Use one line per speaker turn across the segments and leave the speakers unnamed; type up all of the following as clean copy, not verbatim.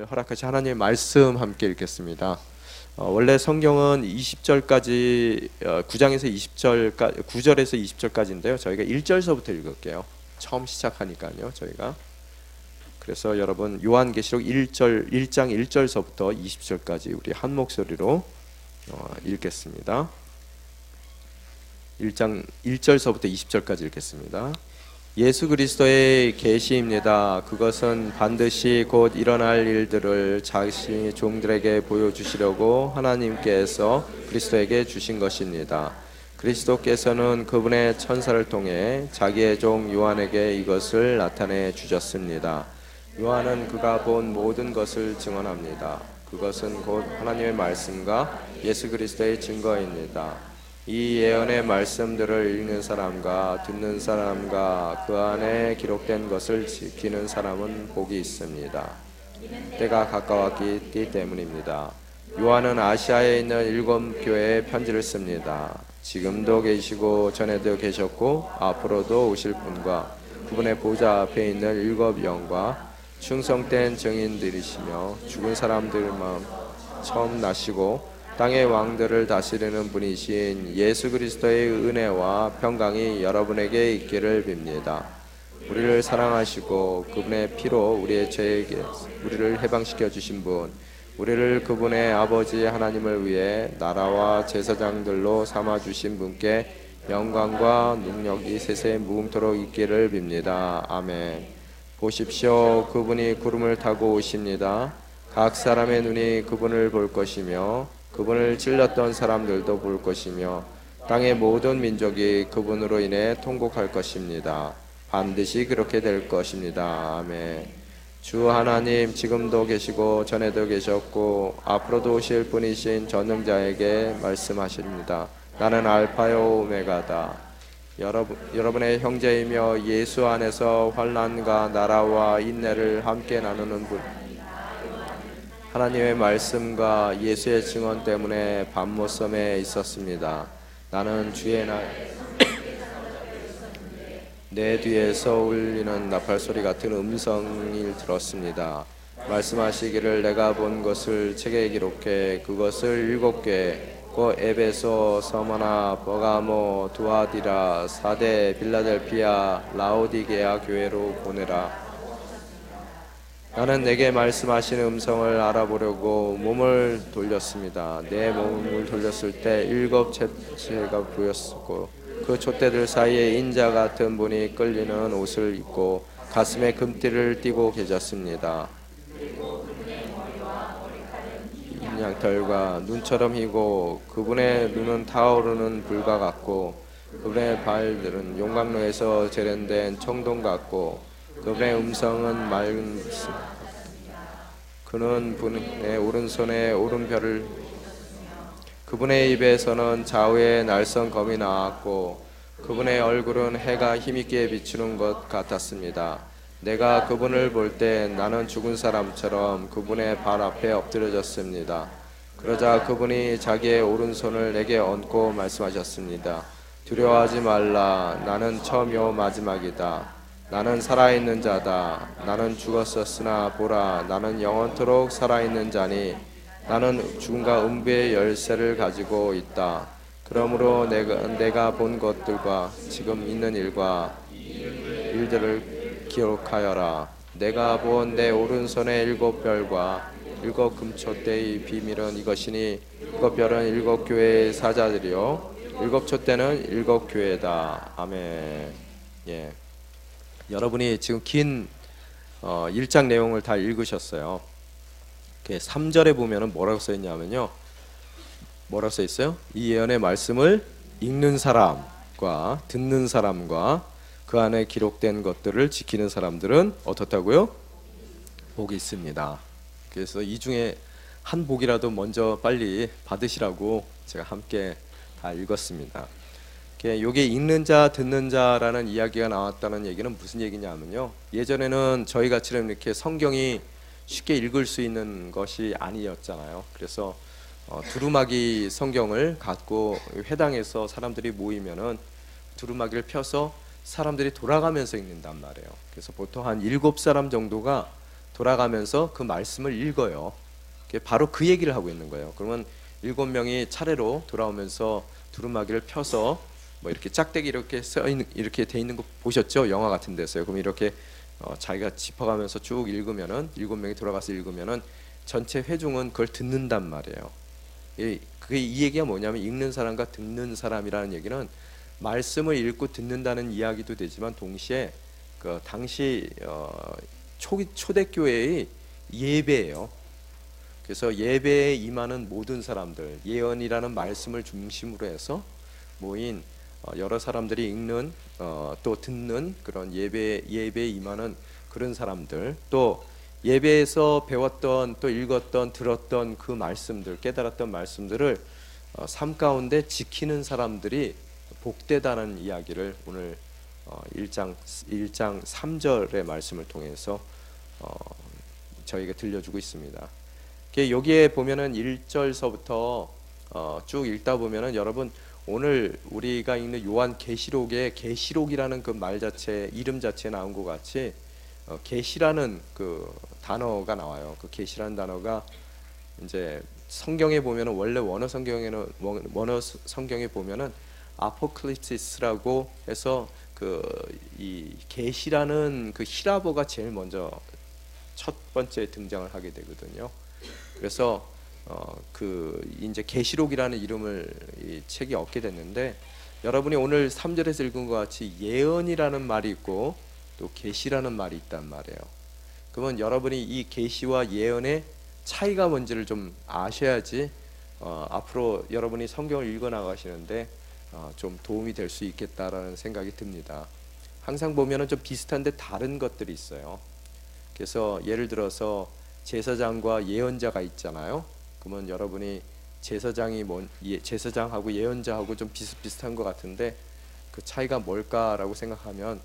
오늘 허락하신 하나님의 말씀 함께 읽겠습니다. 원래 성경은 20절까지 9장에서 20절까지 9절에서 20절까지인데요. 저희가 1절서부터 읽을게요. 처음 시작하니까요. 저희가 그래서 여러분 요한계시록 1장 1절서부터 20절까지 우리 한 목소리로 읽겠습니다. 1장 1절서부터 20절까지 읽겠습니다. 예수 그리스도의 계시입니다. 그것은 반드시 곧 일어날 일들을 자신의 종들에게 보여주시려고 하나님께서 그리스도에게 주신 것입니다. 그리스도께서는 그분의 천사를 통해 자기의 종 요한에게 이것을 나타내 주셨습니다. 요한은 그가 본 모든 것을 증언합니다. 그것은 곧 하나님의 말씀과 예수 그리스도의 증거입니다. 이 예언의 말씀들을 읽는 사람과 듣는 사람과 그 안에 기록된 것을 지키는 사람은 복이 있습니다. 때가 가까웠기 때문입니다. 요한은 아시아에 있는 7 교회에 편지를 씁니다. 지금도 계시고 전에도 계셨고 앞으로도 오실 분과 그분의 보좌 앞에 있는 7 영과 충성된 증인들이시며 죽은 사람들만 처음 나시고 땅의 왕들을 다스리는 분이신 예수 그리스도의 은혜와 평강이 여러분에게 있기를 빕니다. 우리를 사랑하시고 그분의 피로 우리의 죄에게 우리를 해방시켜 주신 분, 우리를 그분의 아버지 하나님을 위해 나라와 제사장들로 삼아 주신 분께 영광과 능력이 세세 무궁토록 있기를 빕니다. 아멘. 보십시오. 그분이 구름을 타고 오십니다. 각 사람의 눈이 그분을 볼 것이며 그분을 찔렀던 사람들도 볼 것이며 땅의 모든 민족이 그분으로 인해 통곡할 것입니다. 반드시 그렇게 될 것입니다. 아멘. 주 하나님 지금도 계시고 전에도 계셨고 앞으로도 오실 분이신 전능자에게 말씀하십니다. 나는 알파요 오메가다. 여러분의 형제이며 예수 안에서 환난과 나라와 인내를 함께 나누는 분, 하나님의 말씀과 예수의 증언 때문에 밤모섬에 있었습니다. 나는 주의 날 내 뒤에서 울리는 나팔소리 같은 음성을 들었습니다. 말씀하시기를 내가 본 것을 책에 기록해 그것을 7개 곧 에베소, 서머나, 버가모, 두아디라, 사데, 빌라델피아, 라오디게아 교회로 보내라. 나는 내게 말씀하시는 음성을 알아보려고 몸을 돌렸습니다. 내 몸을 돌렸을 때 7 촛대가 보였고 그 촛대들 사이에 인자 같은 분이 끌리는 옷을 입고 가슴에 금띠를 띠고 계셨습니다. 양털과 눈처럼 희고 그분의 눈은 타오르는 불과 같고 그분의 발들은 용광로에서 재련된 청동 같고 그분의 음성은 맑은 그는 분의 오른손에 오른별을 그분의 입에서는 좌우에 날선 검이 나왔고 그분의 얼굴은 해가 힘있게 비추는 것 같았습니다. 내가 그분을 볼 때 나는 죽은 사람처럼 그분의 발 앞에 엎드려졌습니다. 그러자 그분이 자기의 오른손을 내게 얹고 말씀하셨습니다. 두려워하지 말라. 나는 처음이요 마지막이다. 나는 살아있는 자다. 나는 죽었었으나 보라, 나는 영원토록 살아있는 자니 나는 죽음과 음부의 열쇠를 가지고 있다. 그러므로 내가 본 것들과 지금 있는 일과 일들을 기록하여라. 내가 본 내 오른손의 7 별과 7 금촛대의 비밀은 이것이니 7 별은 7 교회의 사자들이요 7 촛대는 7 교회다. 아멘. 예. 여러분이 지금 긴 1장 내용을 다 읽으셨어요. 3절에 보면은 뭐라고 써 있냐면요. 뭐라고 써 있어요? 이 예언의 말씀을 읽는 사람과 듣는 사람과 그 안에 기록된 것들을 지키는 사람들은 어떻다고요? 복이 있습니다. 그래서 이 중에 한 복이라도 먼저 빨리 받으시라고 제가 함께 다 읽었습니다. 요게 읽는 자, 듣는 자라는 이야기가 나왔다는 얘기는 무슨 얘기냐면요. 예전에는 저희 같이는 이렇게 성경이 쉽게 읽을 수 있는 것이 아니었잖아요. 그래서 두루마기 성경을 갖고 회당에서 사람들이 모이면은 두루마기를 펴서 사람들이 돌아가면서 읽는단 말이에요. 그래서 보통 한 7 사람 정도가 돌아가면서 그 말씀을 읽어요. 바로 그 얘기를 하고 있는 거예요. 그러면 7명이 차례로 돌아오면서 두루마기를 펴서 뭐 이렇게 짝대기 이렇게 이렇게 돼 있는 거 보셨죠? 영화 같은 데서요. 그럼 이렇게 자기가 짚어가면서 쭉 읽으면은 7명이 돌아가서 읽으면은 전체 회중은 그걸 듣는단 말이에요. 그게 이 얘기가 뭐냐면 읽는 사람과 듣는 사람이라는 얘기는 말씀을 읽고 듣는다는 이야기도 되지만 동시에 그 당시 초대교회의 예배예요. 그래서 예배에 임하는 모든 사람들, 예언이라는 말씀을 중심으로 해서 모인 여러 사람들이 읽는 또 듣는 그런 예배에 임하는 그런 사람들, 또 예배에서 배웠던 또 읽었던 들었던 그 말씀들, 깨달았던 말씀들을 삶 가운데 지키는 사람들이 복되다는 이야기를 오늘 1장 3절의 말씀을 통해서 저희가 들려주고 있습니다. 여기에 보면은 1절서부터 쭉 읽다 보면은 여러분 오늘 우리가 읽는 요한 계시록에 계시록이라는 그 말 자체, 이름 자체에 나온 것 같이 계시라는 그 단어가 나와요. 그 계시라는 단어가 이제 성경에 보면은 원래 원어 성경에 보면은 아포칼립시스라고 해서 이 계시라는 그 히라보가 제일 먼저 첫 번째 등장을 하게 되거든요. 그래서 그 이제 계시록이라는 이름을 이 책이 얻게 됐는데, 여러분이 오늘 3절에서 읽은 것 같이 예언이라는 말이 있고 또 계시라는 말이 있단 말이에요. 그러면 여러분이 이 계시와 예언의 차이가 뭔지를 좀 아셔야지 앞으로 여러분이 성경을 읽어 나가시는데 좀 도움이 될 수 있겠다라는 생각이 듭니다. 항상 보면은 좀 비슷한데 다른 것들이 있어요. 그래서 예를 들어서 제사장과 예언자가 있잖아요. 그러면 여러분이 제사장하고 예언자하고 좀 비슷비슷한 것 같은데 그 차이가 뭘까라고 생각하면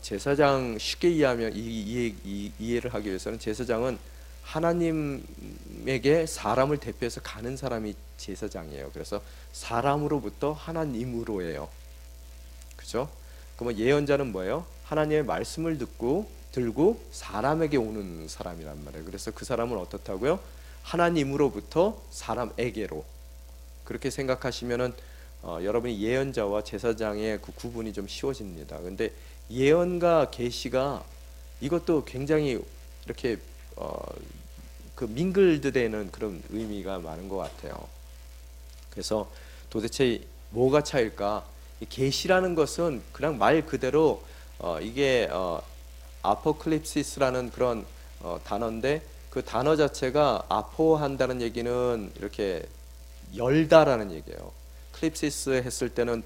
제사장 쉽게 이해하면 이해를 하기 위해서는 제사장은 하나님에게 사람을 대표해서 가는 사람이 제사장이에요. 그래서 사람으로부터 하나님으로예요. 그죠? 그러면 예언자는 뭐예요? 하나님의 말씀을 들고 사람에게 오는 사람이란 말이에요. 그래서 그 사람은 어떻다고요? 하나님으로부터 사람에게로. 그렇게 생각하시면은 여러분이 예언자와 제사장의 그 구분이 좀 쉬워집니다. 근데 예언과 계시가 이것도 굉장히 이렇게 그 민글드되는 그런 의미가 많은 것 같아요. 그래서 도대체 뭐가 차일까? 이 계시라는 것은 그냥 말 그대로 이게 아포칼립시스라는 그런 단어인데, 그 단어 자체가 아포한다는 얘기는 이렇게 열다라는 얘기예요. 클립시스 했을 때는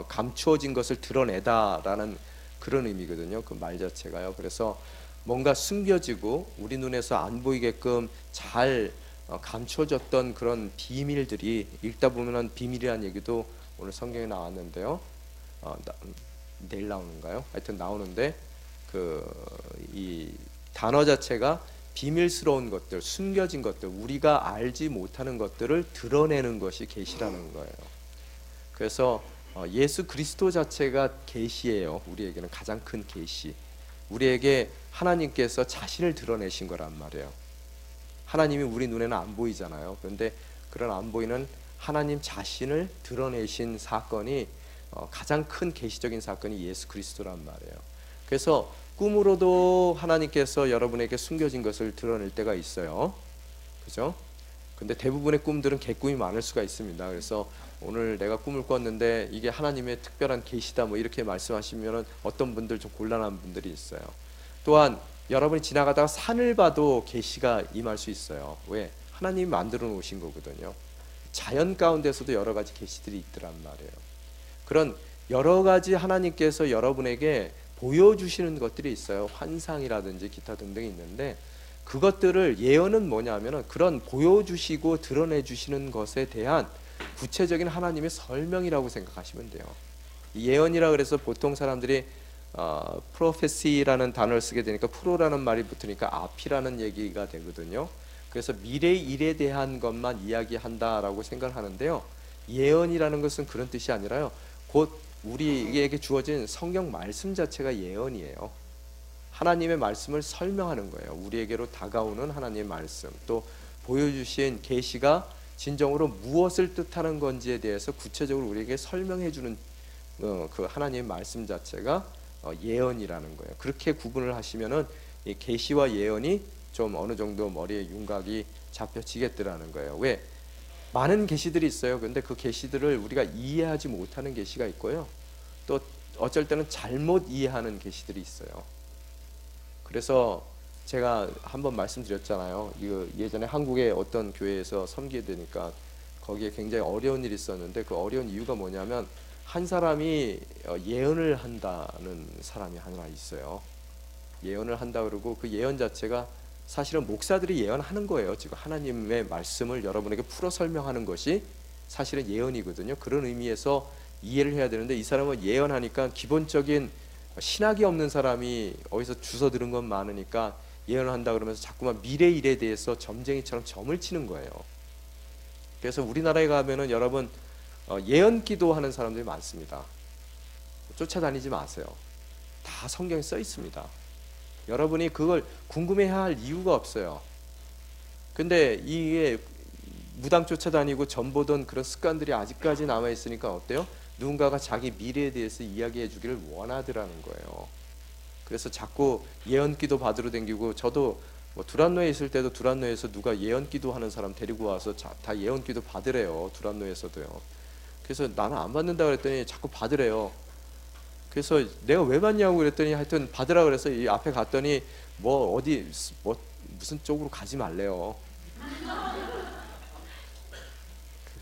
감추어진 것을 드러내다라는 그런 의미거든요. 그 말 자체가요. 그래서 뭔가 숨겨지고 우리 눈에서 안 보이게끔 잘 감춰졌던 그런 비밀들이, 읽다 보면은 비밀이라는 얘기도 오늘 성경에 나왔는데요. 내일 나오는가요? 하여튼 나오는데 이 단어 자체가 비밀스러운 것들, 숨겨진 것들, 우리가 알지 못하는 것들을 드러내는 것이 계시라는 거예요. 그래서 예수 그리스도 자체가 계시예요. 우리에게는 가장 큰 계시. 우리에게 하나님께서 자신을 드러내신 거란 말이에요. 하나님이 우리 눈에는 안 보이잖아요. 그런데 그런 안 보이는 하나님 자신을 드러내신 사건이 가장 큰 계시적인 사건이 예수 그리스도란 말이에요. 그래서 꿈으로도 하나님께서 여러분에게 숨겨진 것을 드러낼 때가 있어요. 그죠? 근데 대부분의 꿈들은 개꿈이 많을 수가 있습니다. 그래서 오늘 내가 꿈을 꿨는데 이게 하나님의 특별한 계시다 뭐 이렇게 말씀하시면 어떤 분들 좀 곤란한 분들이 있어요. 또한 여러분이 지나가다가 산을 봐도 계시가 임할 수 있어요. 왜? 하나님이 만들어 놓으신 거거든요. 자연 가운데서도 여러 가지 계시들이 있더란 말이에요. 그런 여러 가지 하나님께서 여러분에게 보여주시는 것들이 있어요. 환상이라든지 기타 등등이 있는데, 그것들을 예언은 뭐냐면은 그런 보여주시고 드러내주시는 것에 대한 구체적인 하나님의 설명이라고 생각하시면 돼요. 예언이라 그래서 보통 사람들이 프로페시라는 단어를 쓰게 되니까 프로라는 말이 붙으니까 앞이라는 얘기가 되거든요. 그래서 미래의 일에 대한 것만 이야기한다라고 생각하는데요. 예언이라는 것은 그런 뜻이 아니라요. 곧 우리에게 주어진 성경 말씀 자체가 예언이에요. 하나님의 말씀을 설명하는 거예요. 우리에게로 다가오는 하나님의 말씀, 또 보여주신 계시가 진정으로 무엇을 뜻하는 건지에 대해서 구체적으로 우리에게 설명해 주는 그 하나님의 말씀 자체가 예언이라는 거예요. 그렇게 구분을 하시면은 이 계시와 예언이 좀 어느 정도 머리에 윤곽이 잡혀지겠더라는 거예요. 왜? 많은 계시들이 있어요. 근데 그 계시들을 우리가 이해하지 못하는 계시가 있고요. 또 어쩔 때는 잘못 이해하는 계시들이 있어요. 그래서 제가 한번 말씀드렸잖아요. 예전에 한국의 어떤 교회에서 섬기게 되니까 거기에 굉장히 어려운 일이 있었는데, 그 어려운 이유가 뭐냐면 한 사람이 예언을 한다는 사람이 하나 있어요. 예언을 한다 그러고 그 예언 자체가 사실은 목사들이 예언하는 거예요. 지금 하나님의 말씀을 여러분에게 풀어 설명하는 것이 사실은 예언이거든요. 그런 의미에서 이해를 해야 되는데, 이 사람은 예언하니까 기본적인 신학이 없는 사람이 어디서 주워 들은 건 많으니까 예언을 한다 그러면서 자꾸만 미래 일에 대해서 점쟁이처럼 점을 치는 거예요. 그래서 우리나라에 가면은 여러분 예언 기도하는 사람들이 많습니다. 쫓아다니지 마세요. 다 성경에 써 있습니다. 여러분이 그걸 궁금해할 이유가 없어요. 근데 이게 무당 쫓아다니고 점 보던 그런 습관들이 아직까지 남아 있으니까 어때요? 누군가가 자기 미래에 대해서 이야기해 주기를 원하더라는 거예요. 그래서 자꾸 예언기도 받으러 댕기고, 저도 뭐 두란노에 있을 때도 두란노에서 누가 예언기도 하는 사람 데리고 와서 다 예언기도 받으래요. 두란노에서도요. 그래서 나는 안 받는다 그랬더니 자꾸 받으래요. 그래서 내가 왜 받냐고 그랬더니 하여튼 받으라 그래서 이 앞에 갔더니 뭐 어디 뭐 무슨 쪽으로 가지 말래요.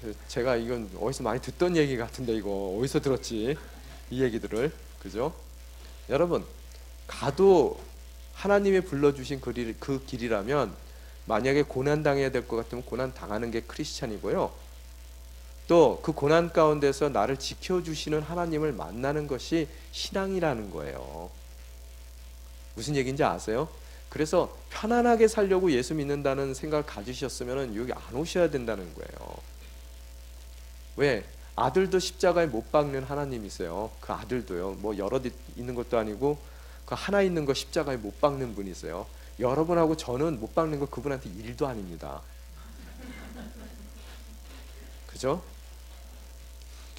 그래서 제가 이건 어디서 많이 듣던 얘기 같은데 이거 어디서 들었지? 이 얘기들을. 그죠? 여러분, 가도 하나님이 불러주신 그 길이라면 만약에 고난 당해야 될 것 같으면 고난 당하는 게 크리스찬이고요. 또 그 고난 가운데서 나를 지켜주시는 하나님을 만나는 것이 신앙이라는 거예요. 무슨 얘기인지 아세요? 그래서 편안하게 살려고 예수 믿는다는 생각을 가지셨으면 여기 안 오셔야 된다는 거예요. 왜? 아들도 십자가에 못 박는 하나님이세요. 그 아들도요. 뭐 여럿 있는 것도 아니고 그 하나 있는 거 십자가에 못 박는 분이세요. 여러분하고 저는 못 박는 거 그분한테 일도 아닙니다. 그죠?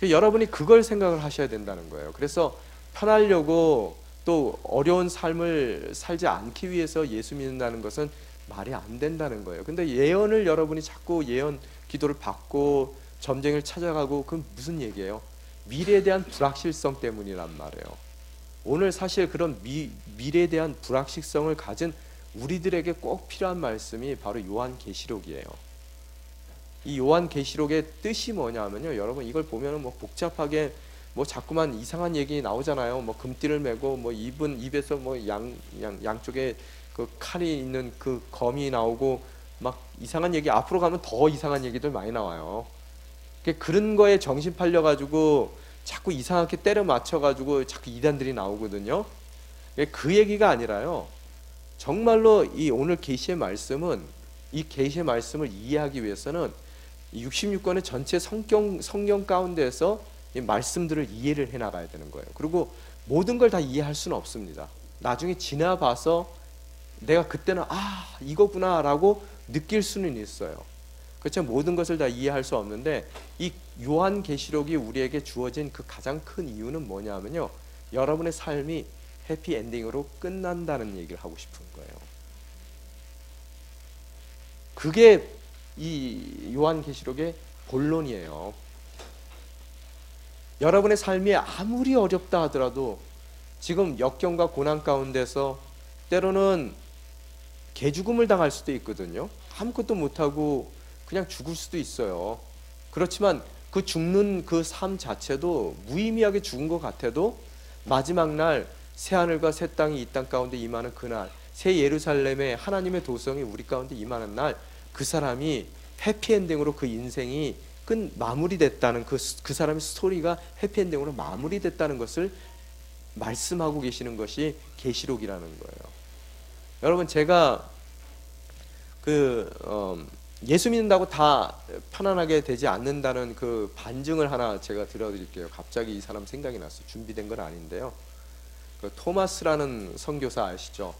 여러분이 그걸 생각을 하셔야 된다는 거예요. 그래서 편하려고 또 어려운 삶을 살지 않기 위해서 예수 믿는다는 것은 말이 안 된다는 거예요. 근데 예언을 여러분이 자꾸 예언 기도를 받고 점쟁이를 찾아가고, 그건 무슨 얘기예요? 미래에 대한 불확실성 때문이란 말이에요. 오늘 사실 그런 미래에 대한 불확실성을 가진 우리들에게 꼭 필요한 말씀이 바로 요한계시록이에요. 이 요한계시록의 뜻이 뭐냐면요, 여러분 이걸 보면은 뭐 복잡하게 뭐 자꾸만 이상한 얘기 나오잖아요. 뭐 금띠를 메고 뭐 입에서 뭐 양쪽에 그 칼이 있는 그 검이 나오고 막 이상한 얘기, 앞으로 가면 더 이상한 얘기들 많이 나와요. 그런 거에 정신 팔려 가지고 자꾸 이상하게 때려 맞춰 가지고 자꾸 이단들이 나오거든요. 그 얘기가 아니라요, 정말로 이 오늘 계시의 말씀은, 이 계시의 말씀을 이해하기 위해서는 66권의 전체 성경 가운데서 이 말씀들을 이해를 해 나가야 되는 거예요. 그리고 모든 걸 다 이해할 수는 없습니다. 나중에 지나봐서 내가 그때는 이거구나 라고 느낄 수는 있어요. 그렇죠? 모든 것을 다 이해할 수 없는데, 이 요한계시록이 우리에게 주어진 그 가장 큰 이유는 뭐냐면요, 여러분의 삶이 해피엔딩으로 끝난다는 얘기를 하고 싶은 거예요. 그게 이 요한계시록의 본론이에요. 여러분의 삶이 아무리 어렵다 하더라도 지금 역경과 고난 가운데서 때로는 개죽음을 당할 수도 있거든요. 아무것도 못하고 그냥 죽을 수도 있어요. 그렇지만 그 죽는 그 삶 자체도 무의미하게 죽은 것 같아도 마지막 날 새하늘과 새 땅이 이 땅 가운데 임하는 그날, 새 예루살렘에 하나님의 도성이 우리 가운데 임하는 날, 그 사람이 해피엔딩으로 그 인생이 마무리됐다는 그 사람의 스토리가 해피엔딩으로 마무리됐다는 것을 말씀하고 계시는 것이 계시록이라는 거예요. 여러분, 제가 예수 믿는다고 다 편안하게 되지 않는다는 그 반증을 하나 제가 들려드릴게요. 갑자기 이 사람 생각이 났어요. 준비된 건 아닌데요. 그 토마스라는 선교사 아시죠?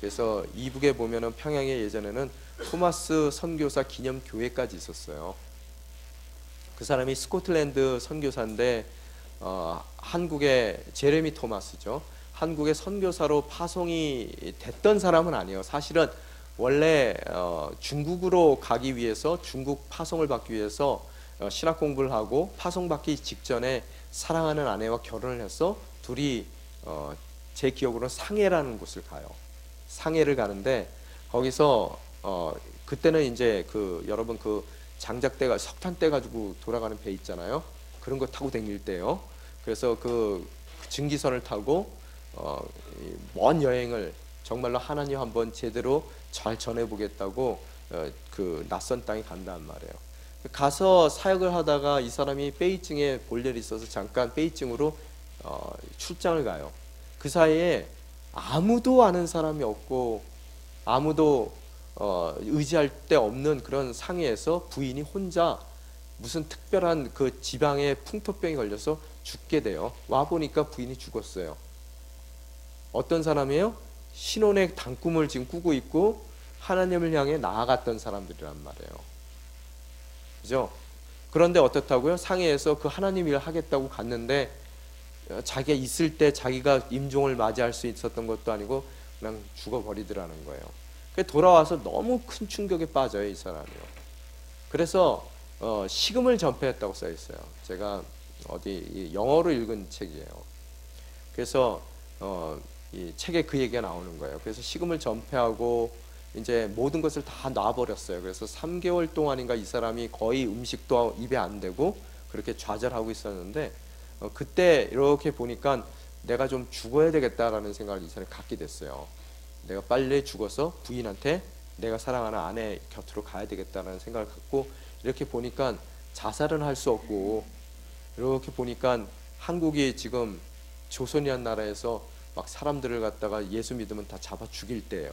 그래서 이북에 보면은 평양에 예전에는 토마스 선교사 기념 교회까지 있었어요. 그 사람이 스코틀랜드 선교사인데 한국의 제레미 토마스죠. 한국의 선교사로 파송이 됐던 사람은 아니에요. 사실은 원래 중국으로 가기 위해서 중국 파송을 받기 위해서 신학 공부를 하고 파송받기 직전에 사랑하는 아내와 결혼을 해서 둘이 제 기억으로는 상해라는 곳을 가요. 상해를 가는데 거기서 그때는 이제 그 여러분 그 장작대가 석탄대 가지고 돌아가는 배 있잖아요. 그런 거 타고 다닐 때요. 그래서 그 증기선을 타고 먼 여행을 정말로 하나님 한번 제대로 잘 전해보겠다고 그 낯선 땅에 간단 말이에요. 가서 사역을 하다가 이 사람이 베이징에 볼 일이 있어서 잠깐 베이징으로 출장을 가요. 그 사이에 아무도 아는 사람이 없고 아무도 의지할 데 없는 그런 상해에서 부인이 혼자 무슨 특별한 그 지방에 풍토병이 걸려서 죽게 돼요. 와 보니까 부인이 죽었어요. 어떤 사람이에요? 신혼의 단꿈을 지금 꾸고 있고 하나님을 향해 나아갔던 사람들이란 말이에요. 그죠? 그런데 어떻다고요? 상해에서 그 하나님 일을 하겠다고 갔는데 자기가 있을 때 자기가 임종을 맞이할 수 있었던 것도 아니고 그냥 죽어버리더라는 거예요. 돌아와서 너무 큰 충격에 빠져요, 이 사람이요. 그래서 식음을 전폐했다고 써 있어요. 제가 어디 영어로 읽은 책이에요. 그래서 이 책에 그 얘기가 나오는 거예요. 그래서 식음을 전폐하고 이제 모든 것을 다 놔버렸어요. 그래서 3개월 동안인가 이 사람이 거의 음식도 입에 안 대고 그렇게 좌절하고 있었는데 그때 이렇게 보니까 내가 좀 죽어야 되겠다라는 생각을 이 사람이 갖게 됐어요. 내가 빨리 죽어서 부인한테 내가 사랑하는 아내 곁으로 가야 되겠다라는 생각을 갖고 이렇게 보니까 자살은 할 수 없고 이렇게 보니까 한국이 지금 조선이란 나라에서 막 사람들을 갖다가 예수 믿으면 다 잡아 죽일 때예요.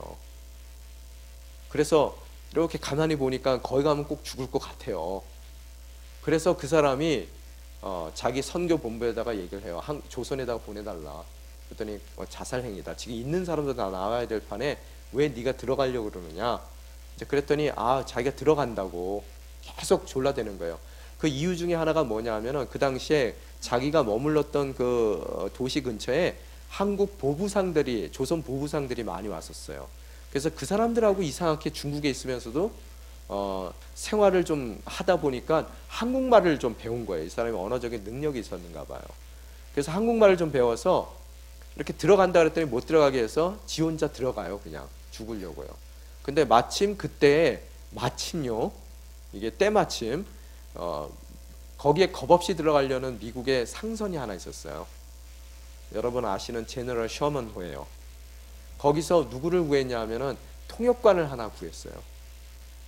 그래서 이렇게 가만히 보니까 거기 가면 꼭 죽을 것 같아요. 그래서 그 사람이 자기 선교 본부에다가 얘기를 해요. 조선에다가 보내달라. 그랬더니 자살행위다. 지금 있는 사람들 다 나와야 될 판에 왜 네가 들어가려고 그러느냐. 이제 그랬더니 자기가 들어간다고 계속 졸라대는 거예요. 그 이유 중에 하나가 뭐냐 하면은 그 당시에 자기가 머물렀던 그 도시 근처에 한국 보부상들이 조선 보부상들이 많이 왔었어요. 그래서 그 사람들하고 이상하게 중국에 있으면서도 생활을 좀 하다 보니까 한국말을 좀 배운 거예요. 이 사람이 언어적인 능력이 있었는가 봐요. 그래서 한국말을 좀 배워서 이렇게 들어간다 그랬더니 못 들어가게 해서 지 혼자 들어가요. 그냥 죽으려고요. 근데 마침 그때 마침요. 이게 때마침 거기에 겁없이 들어가려는 미국의 상선이 하나 있었어요. 여러분 아시는 제너럴 셔먼호예요. 거기서 누구를 구했냐 하면은 통역관을 하나 구했어요.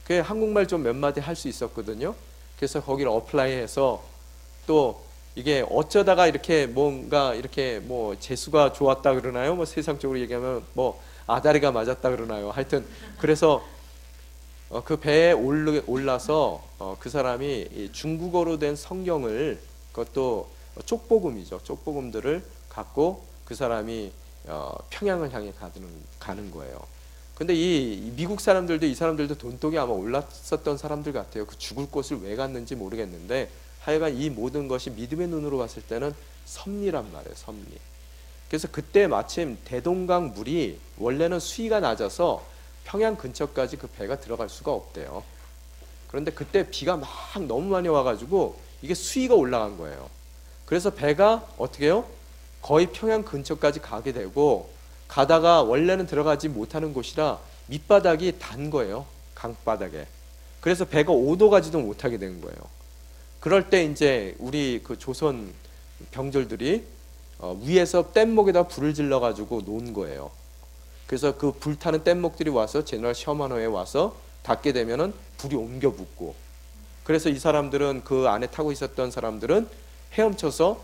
그 한국말 좀 몇 마디 할 수 있었거든요. 그래서 거기를 어플라이해서 또 이게 어쩌다가 이렇게 뭔가 이렇게 뭐 재수가 좋았다 그러나요? 뭐 세상적으로 얘기하면 뭐 아다리가 맞았다 그러나요? 하여튼 그래서 그 배에 올라서 그 사람이 중국어로 된 성경을 그것도 쪽복음이죠. 쪽복음들을 갖고 그 사람이 평양을 향해 가는 거예요. 근데 이 미국 사람들도 이 사람들도 돈독이 아마 올랐었던 사람들 같아요. 그 죽을 곳을 왜 갔는지 모르겠는데 하여간 이 모든 것이 믿음의 눈으로 봤을 때는 섭리란 말이에요. 섭리. 그래서 그때 마침 대동강 물이 원래는 수위가 낮아서 평양 근처까지 그 배가 들어갈 수가 없대요. 그런데 그때 비가 막 너무 많이 와가지고 이게 수위가 올라간 거예요. 그래서 배가 어떻게 해요? 거의 평양 근처까지 가게 되고 가다가 원래는 들어가지 못하는 곳이라 밑바닥이 단 거예요. 강바닥에. 그래서 배가 오도 가지도 못하게 된 거예요. 그럴 때 이제 우리 그 조선 병졸들이 위에서 뗏목에다 불을 질러 가지고 놓은 거예요. 그래서 그 불타는 뗏목들이 와서 제너럴 셔먼호에 와서 닿게 되면은 불이 옮겨 붙고, 그래서 이 사람들은 그 안에 타고 있었던 사람들은 헤엄쳐서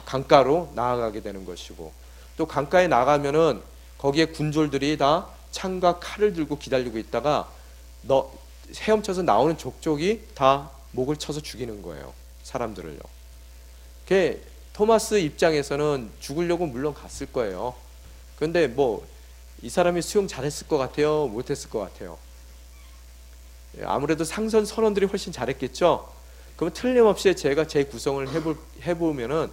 강가로 나아가게 되는 것이고, 또 강가에 나가면은 거기에 군졸들이 다 창과 칼을 들고 기다리고 있다가 헤엄쳐서 나오는 족족이 다 목을 쳐서 죽이는 거예요. 사람들을요. 그게 토마스 입장에서는 죽으려고 물론 갔을 거예요. 그런데 뭐 이 사람이 수용 잘했을 것 같아요? 못했을 것 같아요? 아무래도 상선 선원들이 훨씬 잘했겠죠. 그러면 틀림없이 제가 제 구성을 해보면은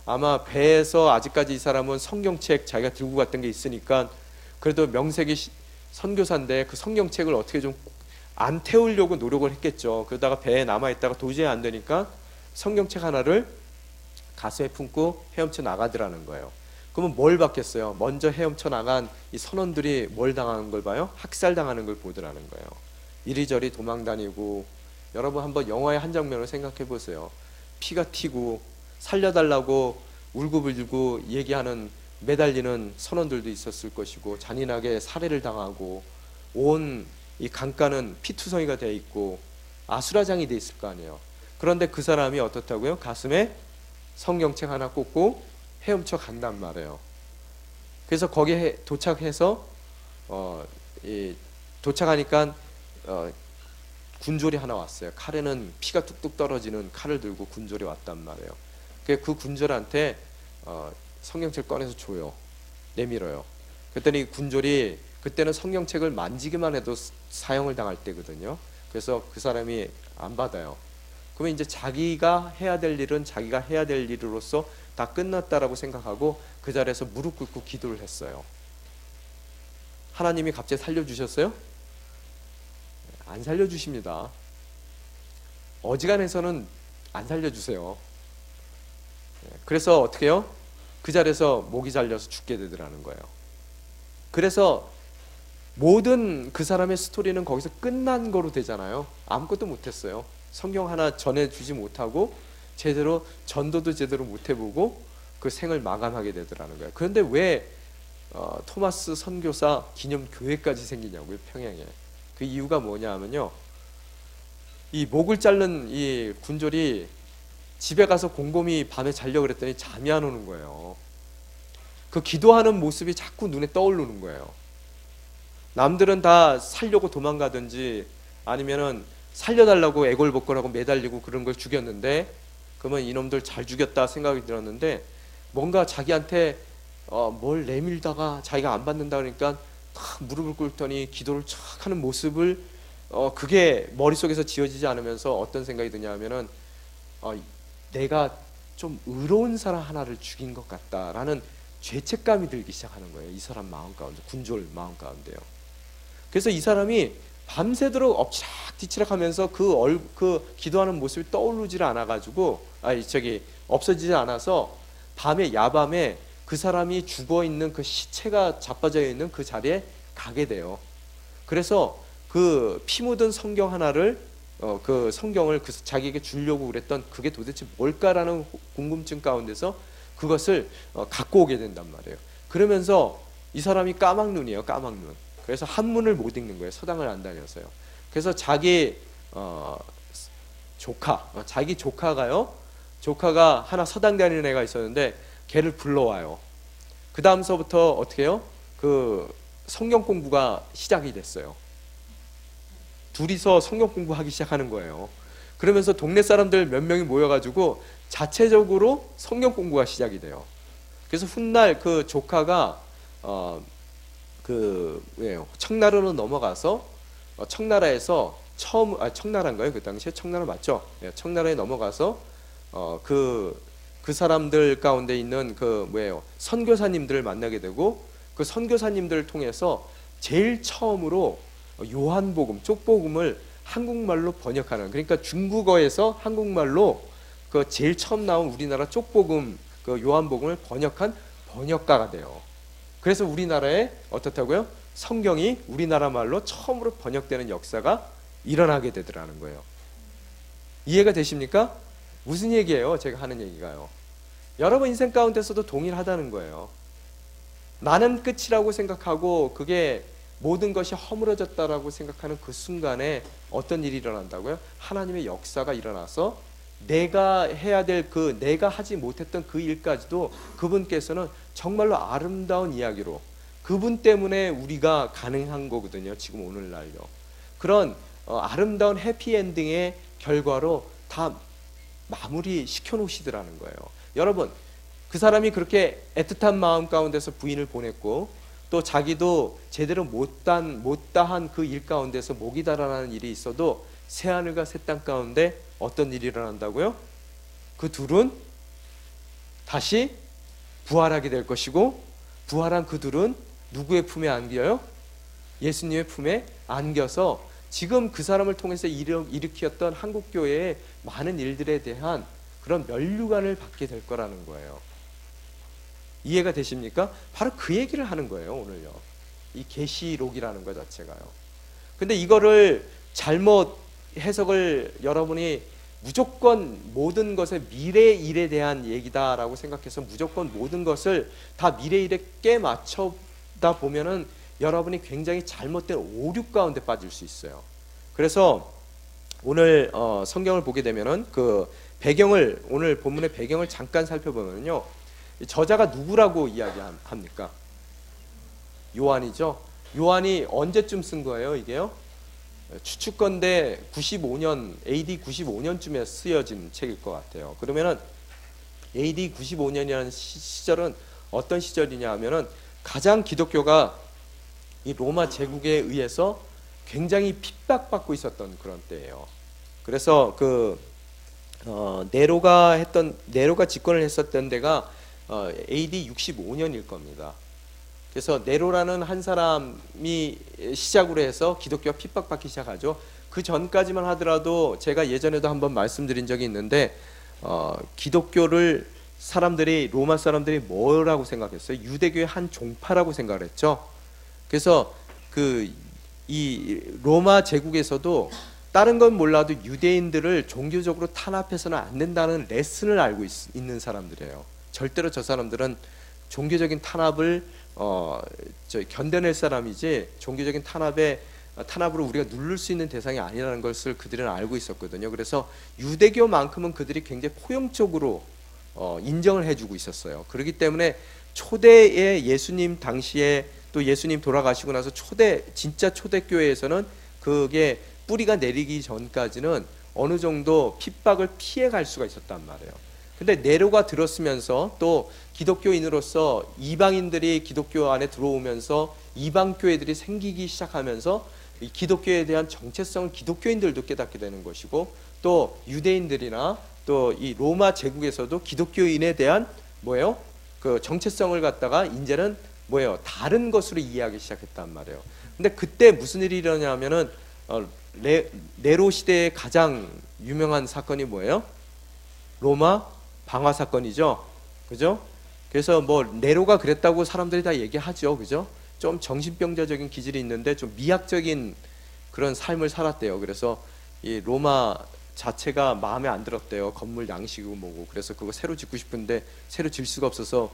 아마 배에서 아직까지 이 사람은 성경책 자기가 들고 갔던 게 있으니까 그래도 명색이 선교사인데 그 성경책을 어떻게 좀 안 태우려고 노력을 했겠죠. 그러다가 배에 남아있다가 도저히 안 되니까 성경책 하나를 가슴에 품고 헤엄쳐 나가더라는 거예요. 그러면 뭘 받겠어요? 먼저 헤엄쳐 나간 이 선원들이 뭘 당하는 걸 봐요? 학살당하는 걸 보더라는 거예요. 이리저리 도망다니고, 여러분 한번 영화의 한 장면을 생각해 보세요. 피가 튀고 살려달라고 울고불고 얘기하는 매달리는 선원들도 있었을 것이고, 잔인하게 살해를 당하고 온 이 강가는 피투성이가 되어 있고 아수라장이 되어 있을 거 아니에요. 그런데 그 사람이 어떻다고요? 가슴에 성경책 하나 꽂고 헤엄쳐 간단 말이에요. 그래서 거기에 도착해서 도착하니까 군졸이 하나 왔어요. 칼에는 피가 뚝뚝 떨어지는 칼을 들고 군졸이 왔단 말이에요. 그 군졸한테 성경책 꺼내서 줘요. 내밀어요. 그랬더니 군졸이, 그때는 성경책을 만지기만 해도 사형을 당할 때거든요. 그래서 그 사람이 안 받아요. 그러면 이제 자기가 해야 될 일은 자기가 해야 될 일으로서 다 끝났다라고 생각하고 그 자리에서 무릎 꿇고 기도를 했어요. 하나님이 갑자기 살려주셨어요? 안 살려주십니다. 어지간해서는 안 살려주세요. 그래서 어떻게 해요? 그 자리에서 목이 잘려서 죽게 되더라는 거예요. 그래서 모든 그 사람의 스토리는 거기서 끝난 거로 되잖아요. 아무것도 못했어요. 성경 하나 전해주지 못하고 제대로 전도도 제대로 못해보고 그 생을 마감하게 되더라는 거예요. 그런데 왜 토마스 선교사 기념교회까지 생기냐고요, 평양에. 그 이유가 뭐냐 하면요, 이 목을 자른 이 군졸이 집에 가서 곰곰이 밤에 자려고 그랬더니 잠이 안 오는 거예요. 그 기도하는 모습이 자꾸 눈에 떠오르는 거예요. 남들은 다 살려고 도망가든지 아니면은 살려달라고 애걸복걸하고 매달리고 그런 걸 죽였는데, 그러면 이놈들 잘 죽였다 생각이 들었는데, 뭔가 자기한테 뭘 내밀다가 자기가 안 받는다 그러니까 탁 무릎을 꿇더니 기도를 촥 하는 모습을 그게 머릿속에서 지워지지 않으면서 어떤 생각이 드냐 하면은 내가 좀 의로운 사람 하나를 죽인 것 같다라는 죄책감이 들기 시작하는 거예요. 이 사람 마음 가운데, 군졸 마음 가운데요. 그래서 이 사람이 밤새도록 엎치락뒤치락 하면서 그 기도하는 모습이 떠오르질 않아가지고 없어지지 않아서 밤에, 야밤에 그 사람이 죽어있는 그 시체가 자빠져 있는 그 자리에 가게 돼요. 그래서 그 피 묻은 성경 하나를 그 성경을 자기에게 주려고 그랬던 그게 도대체 뭘까라는 궁금증 가운데서 그것을 갖고 오게 된단 말이에요. 그러면서 이 사람이 까막눈이에요. 까막눈. 그래서 한문을 못 읽는 거예요. 서당을 안 다녀서요. 그래서 자기 자기 조카가 하나 서당 다니는 애가 있었는데 걔를 불러와요. 그 다음서부터 어떻게 해요? 그 성경 공부가 시작이 됐어요. 둘이서 성경 공부하기 시작하는 거예요. 그러면서 동네 사람들 몇 명이 모여가지고 자체적으로 성경 공부가 시작이 돼요. 그래서 훗날 그 조카가 청나라로 넘어가서 청나라에서 청나라인가요? 그 당시에 청나라 맞죠? 청나라에 넘어가서 그 사람들 가운데 있는 선교사님들을 만나게 되고, 그 선교사님들을 통해서 제일 처음으로 요한복음, 쪽복음을 한국말로 번역하는, 그러니까 중국어에서 한국말로 그 제일 처음 나온 우리나라 쪽복음, 그 요한복음을 번역한 번역가가 돼요. 그래서 우리나라에 어떻다고요? 성경이 우리나라 말로 처음으로 번역되는 역사가 일어나게 되더라는 거예요. 이해가 되십니까? 무슨 얘기예요? 제가 하는 얘기가요. 여러분 인생 가운데서도 동일하다는 거예요. 나는 끝이라고 생각하고 그게 모든 것이 허물어졌다라고 생각하는 그 순간에 어떤 일이 일어난다고요? 하나님의 역사가 일어나서 내가 해야 될 내가 하지 못했던 그 일까지도 그분께서는 정말로 아름다운 이야기로, 그분 때문에 우리가 가능한 거거든요. 지금 오늘날요. 그런 아름다운 해피엔딩의 결과로 다 마무리 시켜놓으시더라는 거예요. 여러분, 그 사람이 그렇게 애틋한 마음 가운데서 부인을 보냈고 또 자기도 제대로 못다한 그 일 가운데서 목이 달아나는 일이 있어도 새하늘과 새 땅 가운데 어떤 일이 일어난다고요? 그 둘은 다시 부활하게 될 것이고, 부활한 그 둘은 누구의 품에 안겨요? 예수님의 품에 안겨서 지금 그 사람을 통해서 일으켰던 한국교회의 많은 일들에 대한 그런 면류관을 받게 될 거라는 거예요. 이해가 되십니까? 바로 그 얘기를 하는 거예요, 오늘요. 이 계시록이라는 것 자체가요. 근데 이거를 잘못 해석을 여러분이 무조건 모든 것의 미래 일에 대한 얘기다라고 생각해서 무조건 모든 것을 다 미래 일에 깨 맞춰다 보면은 여러분이 굉장히 잘못된 오류 가운데 빠질 수 있어요. 그래서 오늘 성경을 보게 되면은 그 배경을, 오늘 본문의 배경을 잠깐 살펴보면요, 저자가 누구라고 이야기합니까? 요한이죠. 요한이 언제쯤 쓴 거예요, 이게요? 추측건대 95년, AD 95년쯤에 쓰여진 책일 것 같아요. 그러면은 AD 95년이라는 시절은 어떤 시절이냐 하면은 가장 기독교가 이 로마 제국에 의해서 굉장히 핍박받고 있었던 그런 때예요. 그래서 네로가 집권을 했었던 데가 AD 65년일 겁니다. 그래서 네로라는 한 사람이 시작으로 해서 기독교가 핍박받기 시작하죠. 그 전까지만 하더라도 제가 예전에도 한번 말씀드린 적이 있는데 기독교를 로마 사람들이 뭐라고 생각했어요? 유대교의 한 종파라고 생각을 했죠. 그래서 이 로마 제국에서도 다른 건 몰라도 유대인들을 종교적으로 탄압해서는 안 된다는 레슨을 알고 있는 사람들이에요. 절대로 저 사람들은 종교적인 탄압을 견뎌낼 사람이지 종교적인 탄압으로 우리가 누를 수 있는 대상이 아니라는 것을 그들은 알고 있었거든요. 그래서 유대교만큼은 그들이 굉장히 포용적으로 인정을 해주고 있었어요. 그렇기 때문에 초대의 예수님 당시에 또 예수님 돌아가시고 나서 진짜 초대교회에서는 그게 뿌리가 내리기 전까지는 어느 정도 핍박을 피해갈 수가 있었단 말이에요. 근데 네로가 들었으면서 또 기독교인으로서 이방인들이 기독교 안에 들어오면서 이방 교회들이 생기기 시작하면서 이 기독교에 대한 정체성을 기독교인들도 깨닫게 되는 것이고, 또 유대인들이나 또 이 로마 제국에서도 기독교인에 대한 그 정체성을 갖다가 이제는 다른 것으로 이해하기 시작했단 말이에요. 근데 그때 무슨 일이 일어나냐면은 네로 시대의 가장 유명한 사건이 뭐예요? 로마 방화 사건이죠. 그죠? 그래서 네로가 그랬다고 사람들이 다 얘기하죠. 그죠? 좀 정신병자적인 기질이 있는데 좀 미학적인 그런 삶을 살았대요. 그래서 이 로마 자체가 마음에 안 들었대요. 건물 양식이고 뭐고. 그래서 그거 새로 짓고 싶은데 새로 질 수가 없어서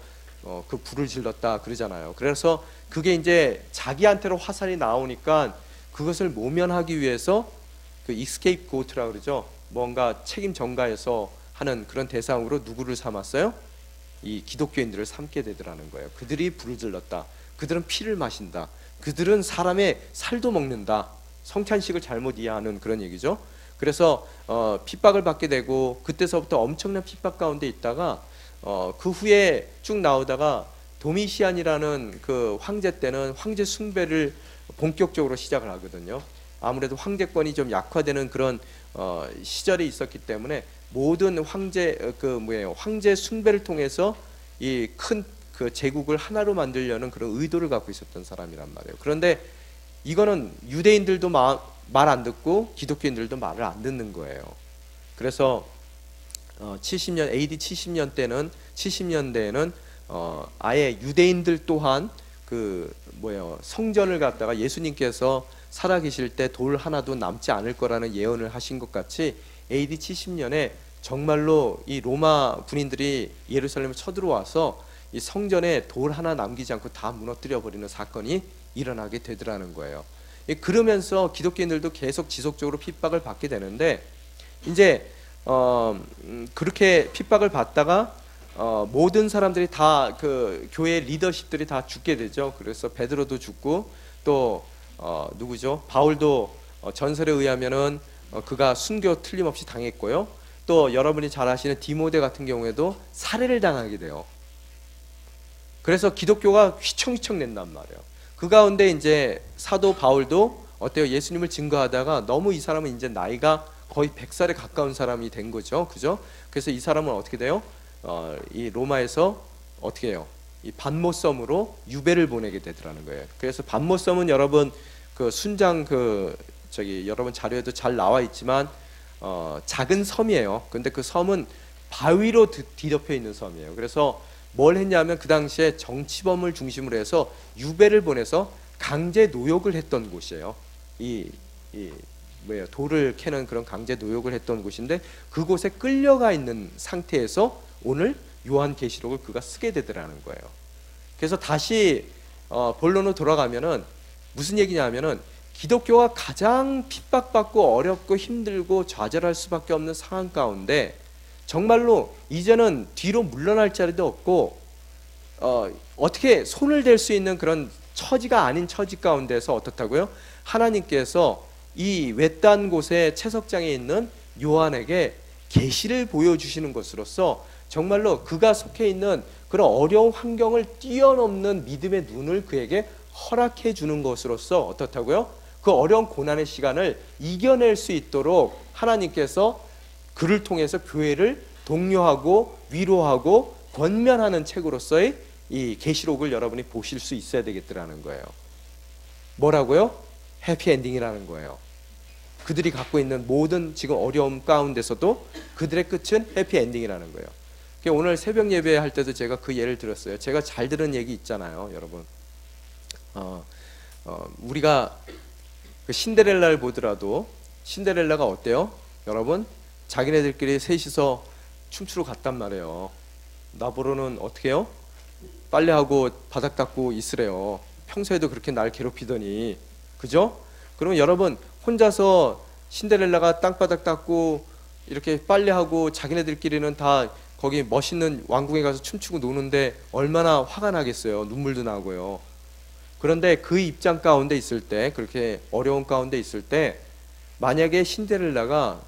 그 불을 질렀다 그러잖아요. 그래서 그게 이제 자기한테로 화살이 나오니까 그것을 모면하기 위해서 그 이스케이프 고트라 그러죠. 뭔가 책임 전가해서 하는 그런 대상으로 누구를 삼았어요? 이 기독교인들을 삼게 되더라는 거예요. 그들이 불을 질렀다. 그들은 피를 마신다. 그들은 사람의 살도 먹는다. 성찬식을 잘못 이해하는 그런 얘기죠. 그래서 핍박을 받게 되고 그때서부터 엄청난 핍박 가운데 있다가 그 후에 쭉 나오다가 도미시안이라는 그 황제 때는 황제 숭배를 본격적으로 시작을 하거든요. 아무래도 황제권이 좀 약화되는 그런 시절이 있었기 때문에 모든 황제 숭배를 통해서 이 큰 그 제국을 하나로 만들려는 그런 의도를 갖고 있었던 사람이란 말이에요. 그런데 이거는 유대인들도 말 안 듣고 기독교인들도 말을 안 듣는 거예요. 그래서 70년 AD 70년대에는 아예 유대인들 또한 성전을 갖다가 예수님께서 살아계실 때 돌 하나도 남지 않을 거라는 예언을 하신 것 같이 AD 70년에 정말로 이 로마 군인들이 예루살렘을 쳐들어와서 이 성전에 돌 하나 남기지 않고 다 무너뜨려 버리는 사건이 일어나게 되더라는 거예요. 그러면서 기독교인들도 계속 지속적으로 핍박을 받게 되는데 이제 그렇게 핍박을 받다가 모든 사람들이 다 그 교회 리더십들이 다 죽게 되죠. 그래서 베드로도 죽고 또 누구죠? 바울도 전설에 의하면은 그가 순교 틀림없이 당했고요. 또 여러분이 잘 아시는 디모데 같은 경우에도 살해를 당하게 돼요. 그래서 기독교가 휘청휘청 낸단 말이에요. 그 가운데 이제 사도 바울도 어때요? 예수님을 증거하다가 너무 이 사람은 이제 나이가 거의 100살에 가까운 사람이 된 거죠. 그죠? 그래서 이 사람은 어떻게 돼요? 이 로마에서 어떻게 해요? 이 반모섬으로 유배를 보내게 되더라는 거예요. 그래서 반모섬은 여러분 그 순장 여러분 자료에도 잘 나와 있지만 작은 섬이에요. 근데 그 섬은 바위로 뒤덮여 있는 섬이에요. 그래서 뭘 했냐면 그 당시에 정치범을 중심으로 해서 유배를 보내서 강제 노역을 했던 곳이에요. 돌을 캐는 그런 강제 노역을 했던 곳인데 그곳에 끌려가 있는 상태에서 오늘 요한계시록을 그가 쓰게 되더라는 거예요. 그래서 다시 본론으로 돌아가면은 무슨 얘기냐면은 기독교가 가장 핍박받고 어렵고 힘들고 좌절할 수밖에 없는 상황 가운데 정말로 이제는 뒤로 물러날 자리도 없고 어떻게 손을 댈 수 있는 그런 처지가 아닌 처지 가운데서 어떻다고요? 하나님께서 이 외딴 곳에 채석장에 있는 요한에게 계시를 보여주시는 것으로서 정말로 그가 속해 있는 그런 어려운 환경을 뛰어넘는 믿음의 눈을 그에게 허락해 주는 것으로서 어떻다고요? 그 어려운 고난의 시간을 이겨낼 수 있도록 하나님께서 그를 통해서 교회를 독려하고 위로하고 권면하는 책으로서의 이 계시록을 여러분이 보실 수 있어야 되겠더라는 거예요. 뭐라고요? 해피엔딩이라는 거예요. 그들이 갖고 있는 모든 지금 어려움 가운데서도 그들의 끝은 해피엔딩이라는 거예요. 오늘 새벽 예배 할 때도 제가 그 예를 들었어요. 제가 잘 들은 얘기 있잖아요, 여러분. 우리가 그 신데렐라를 보더라도 신데렐라가 어때요? 여러분, 자기네들끼리 셋이서 춤추러 갔단 말이에요. 나보러는 어떻게 해요? 빨래하고 바닥 닦고 있으래요. 평소에도 그렇게 날 괴롭히더니, 그죠? 그러면 여러분 혼자서 신데렐라가 땅바닥 닦고 이렇게 빨래하고 자기네들끼리는 다 거기 멋있는 왕궁에 가서 춤추고 노는데 얼마나 화가 나겠어요. 눈물도 나고요. 그런데 그 입장 가운데 있을 때, 그렇게 어려운 가운데 있을 때 만약에 신데렐라가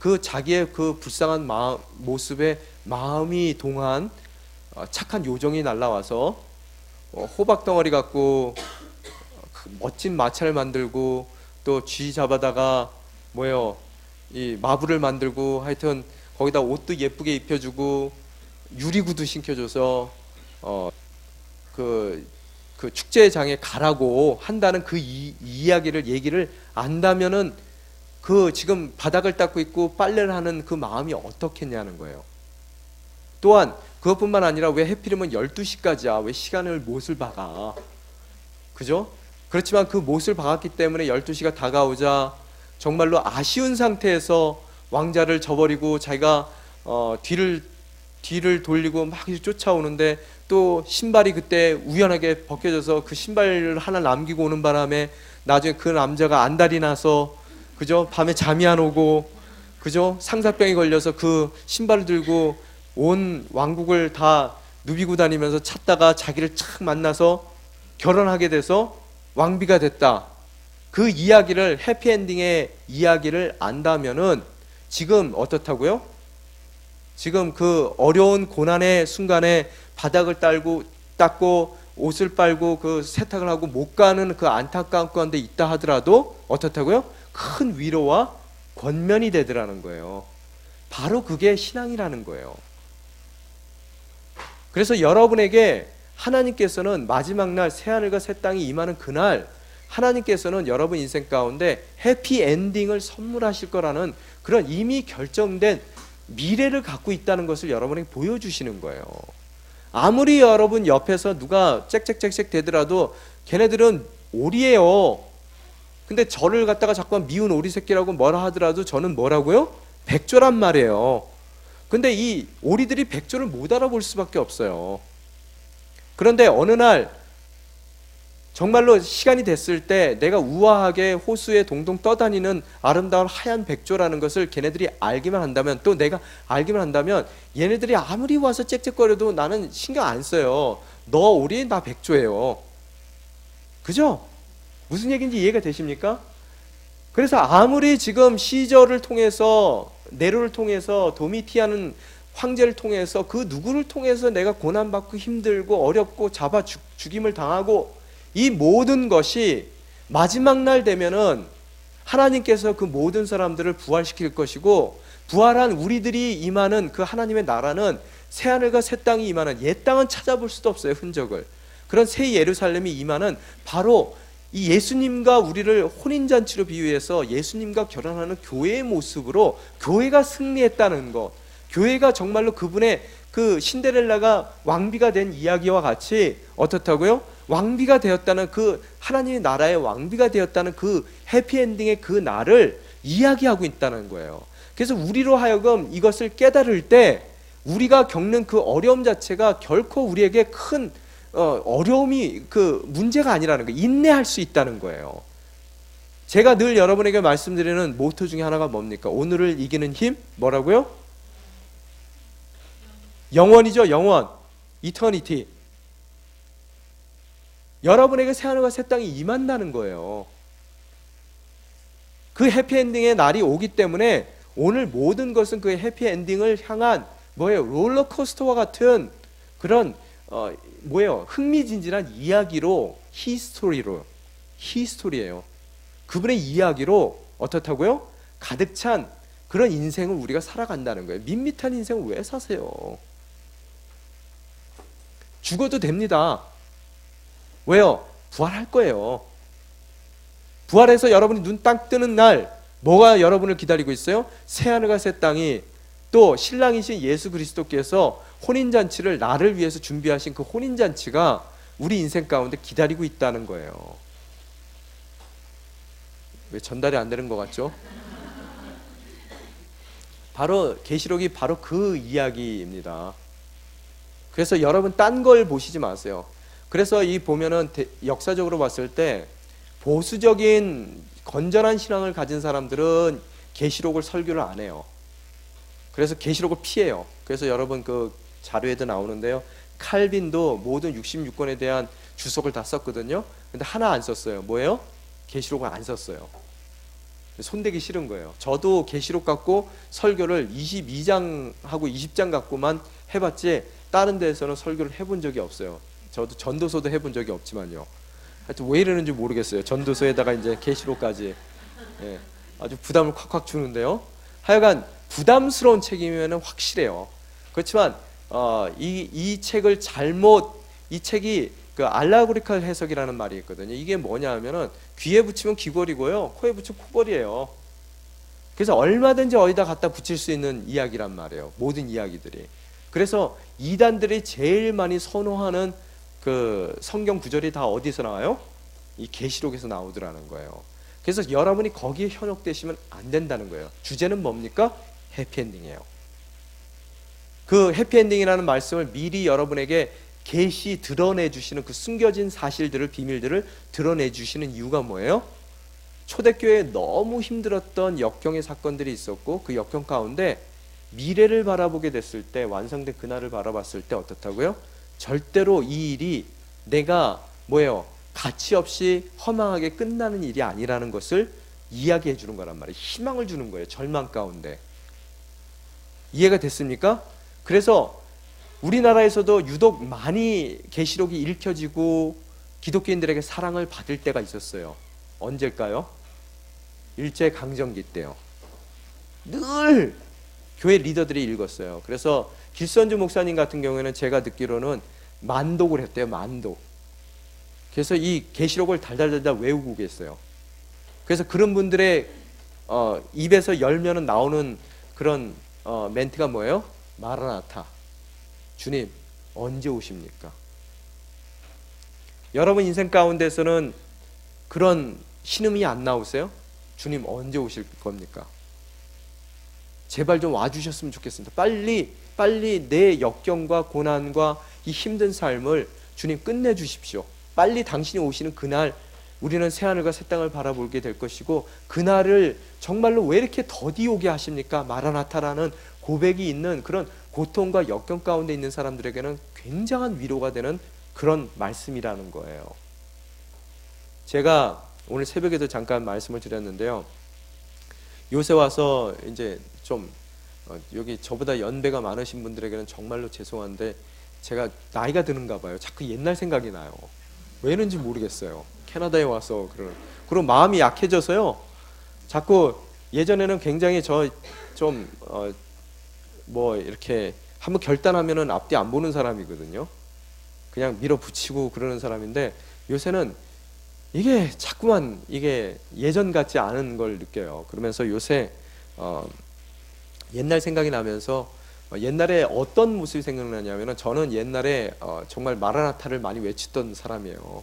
그 자기의 그 불쌍한 모습에 마음이 동한 착한 요정이 날라와서 호박 덩어리 갖고 멋진 마차를 만들고 또 쥐 잡아다가 이 마부를 만들고 하여튼 거기다 옷도 예쁘게 입혀주고 유리구두 신겨줘서 그 축제장에 가라고 한다는 그 얘기를 안다면은 그 지금 바닥을 닦고 있고 빨래를 하는 그 마음이 어떻겠냐는 거예요. 또한 그것뿐만 아니라 왜 해필이면 12시까지야? 왜 시간을 못을 박아? 그죠? 그렇지만 그 못을 박았기 때문에 12시가 다가오자 정말로 아쉬운 상태에서 왕자를 저버리고 자기가 뒤를 돌리고 막 쫓아오는데 또 신발이 그때 우연하게 벗겨져서 그 신발을 하나 남기고 오는 바람에 나중에 그 남자가 안달이 나서, 그죠? 밤에 잠이 안 오고, 그죠? 상사병이 걸려서 그 신발을 들고 온 왕국을 다 누비고 다니면서 찾다가 자기를 착 만나서 결혼하게 돼서 왕비가 됐다. 그 이야기를, 해피엔딩의 이야기를 안다면은 지금 어떻다고요? 지금 그 어려운 고난의 순간에 바닥을 닦고 옷을 빨고 그 세탁을 하고 못 가는 그 안타까운 가운데 있다 하더라도 어떻다고요? 큰 위로와 권면이 되더라는 거예요. 바로 그게 신앙이라는 거예요. 그래서 여러분에게 하나님께서는 마지막 날 새하늘과 새 땅이 임하는 그날 하나님께서는 여러분 인생 가운데 해피엔딩을 선물하실 거라는 그런 이미 결정된 미래를 갖고 있다는 것을 여러분에게 보여주시는 거예요. 아무리 여러분 옆에서 누가 짹짹짹짹 되더라도 걔네들은 오리예요. 근데 저를 갖다가 자꾸 미운 오리 새끼라고 뭐라 하더라도 저는 뭐라고요? 백조란 말이에요. 근데 이 오리들이 백조를 못 알아볼 수밖에 없어요. 그런데 어느 날 정말로 시간이 됐을 때 내가 우아하게 호수에 동동 떠다니는 아름다운 하얀 백조라는 것을 걔네들이 알기만 한다면, 또 내가 알기만 한다면 얘네들이 아무리 와서 짹짹거려도 나는 신경 안 써요. 너 오리, 나 백조예요. 그죠? 무슨 얘기인지 이해가 되십니까? 그래서 아무리 지금 시저를 통해서, 네로를 통해서 도미티아는 황제를 통해서 그 누구를 통해서 내가 고난받고 힘들고 어렵고 잡아 죽임을 당하고 이 모든 것이 마지막 날 되면은 하나님께서 그 모든 사람들을 부활시킬 것이고 부활한 우리들이 임하는 그 하나님의 나라는 새하늘과 새 땅이 임하는 옛 땅은 찾아볼 수도 없어요. 흔적을. 그런 새 예루살렘이 임하는 바로 이 예수님과 우리를 혼인잔치로 비유해서 예수님과 결혼하는 교회의 모습으로 교회가 승리했다는 것, 교회가 정말로 그분의 그 신데렐라가 왕비가 된 이야기와 같이 어떻다고요? 왕비가 되었다는 그 하나님의 나라의 왕비가 되었다는 그 해피엔딩의 그 날을 이야기하고 있다는 거예요. 그래서 우리로 하여금 이것을 깨달을 때 우리가 겪는 그 어려움 자체가 결코 우리에게 큰 어려움이 그 문제가 아니라는 거예요. 인내할 수 있다는 거예요. 제가 늘 여러분에게 말씀드리는 모토 중에 하나가 뭡니까? 오늘을 이기는 힘? 뭐라고요? 영원이죠. 영원. 이터니티. 여러분에게 새하늘과 새 땅이 임한다는 거예요. 그 해피엔딩의 날이 오기 때문에 오늘 모든 것은 그 해피엔딩을 향한 뭐예요? 롤러코스터와 같은 그런 뭐예요? 흥미진진한 이야기로 히스토리예요. 그분의 이야기로 어떻다고요? 가득 찬 그런 인생을 우리가 살아간다는 거예요. 밋밋한 인생을 왜 사세요? 죽어도 됩니다. 왜요? 부활할 거예요. 부활해서 여러분이 눈 딱 뜨는 날 뭐가 여러분을 기다리고 있어요? 새하늘과 새 땅이 또 신랑이신 예수 그리스도께서 혼인잔치를 나를 위해서 준비하신 그 혼인잔치가 우리 인생 가운데 기다리고 있다는 거예요. 왜 전달이 안 되는 것 같죠? 바로 계시록이 바로 그 이야기입니다. 그래서 여러분 딴 걸 보시지 마세요. 그래서 이 보면은 역사적으로 봤을 때 보수적인 건전한 신앙을 가진 사람들은 계시록을 설교를 안 해요. 그래서 계시록을 피해요. 그래서 여러분 그 자료에도 나오는데요. 칼빈도 모든 66권에 대한 주석을 다 썼거든요. 근데 하나 안 썼어요. 뭐예요? 계시록을 안 썼어요. 손대기 싫은 거예요. 저도 계시록 갖고 설교를 22장하고 20장 갖고만 해봤지 다른 데에서는 설교를 해본 적이 없어요. 저도 전도서도 해본 적이 없지만요. 하여튼 왜 이러는지 모르겠어요. 전도서에다가 이제 계시록까지 아주 부담을 콱콱 주는데요. 하여간 부담스러운 책이면 확실해요. 그렇지만 이 책을 이 책이 그 알라고리칼 해석이라는 말이 있거든요. 이게 뭐냐면은 귀에 붙이면 귀걸이고요, 코에 붙이면 코걸이에요. 그래서 얼마든지 어디다 갖다 붙일 수 있는 이야기란 말이에요. 모든 이야기들이. 그래서 이단들이 제일 많이 선호하는 그 성경 구절이 다 어디서 나와요? 이 계시록에서 나오더라는 거예요. 그래서 여러분이 거기에 현혹되시면 안 된다는 거예요. 주제는 뭡니까? 해피엔딩이에요. 그 해피엔딩이라는 말씀을 미리 여러분에게 계시 드러내 주시는 그 숨겨진 사실들을 비밀들을 드러내 주시는 이유가 뭐예요? 초대교회에 너무 힘들었던 역경의 사건들이 있었고 그 역경 가운데 미래를 바라보게 됐을 때 완성된 그날을 바라봤을 때 어떻다고요? 절대로 이 일이 내가 뭐예요? 가치 없이 허망하게 끝나는 일이 아니라는 것을 이야기해 주는 거란 말이에요. 희망을 주는 거예요. 절망 가운데. 이해가 됐습니까? 그래서 우리나라에서도 유독 많이 계시록이 읽혀지고 기독교인들에게 사랑을 받을 때가 있었어요. 언제일까요? 일제강점기 때요. 늘 교회 리더들이 읽었어요. 그래서 길선주 목사님 같은 경우에는 제가 듣기로는 만독을 했대요. 만독. 그래서 이 계시록을 달달달달 외우고 계세요. 그래서 그런 분들의 입에서 열면은 나오는 그런 멘트가 뭐예요? 마라나타. 주님 언제 오십니까? 여러분 인생 가운데서는 그런 신음이 안 나오세요? 주님 언제 오실 겁니까? 제발 좀 와주셨으면 좋겠습니다. 빨리 내 역경과 고난과 이 힘든 삶을 주님 끝내주십시오. 빨리 당신이 오시는 그날 우리는 새하늘과 새 땅을 바라보게 될 것이고 그날을 정말로 왜 이렇게 더디 오게 하십니까? 마라나타라는 고백이 있는 그런 고통과 역경 가운데 있는 사람들에게는 굉장한 위로가 되는 그런 말씀이라는 거예요. 제가 오늘 새벽에도 잠깐 말씀을 드렸는데요. 요새 와서 이제 좀 여기 저보다 연배가 많으신 분들에게는 정말로 죄송한데 제가 나이가 드는가 봐요. 자꾸 옛날 생각이 나요. 왜는지 모르겠어요. 캐나다에 와서 그리고 마음이 약해져서요. 자꾸 예전에는 굉장히 뭐 이렇게 한번 결단하면은 앞뒤 안 보는 사람이거든요. 그냥 밀어붙이고 그러는 사람인데 요새는 이게 자꾸만 이게 예전 같지 않은 걸 느껴요. 그러면서 요새 옛날 생각이 나면서 옛날에 어떤 모습이 생각나냐면은 저는 옛날에 정말 마라나타를 많이 외치던 사람이에요.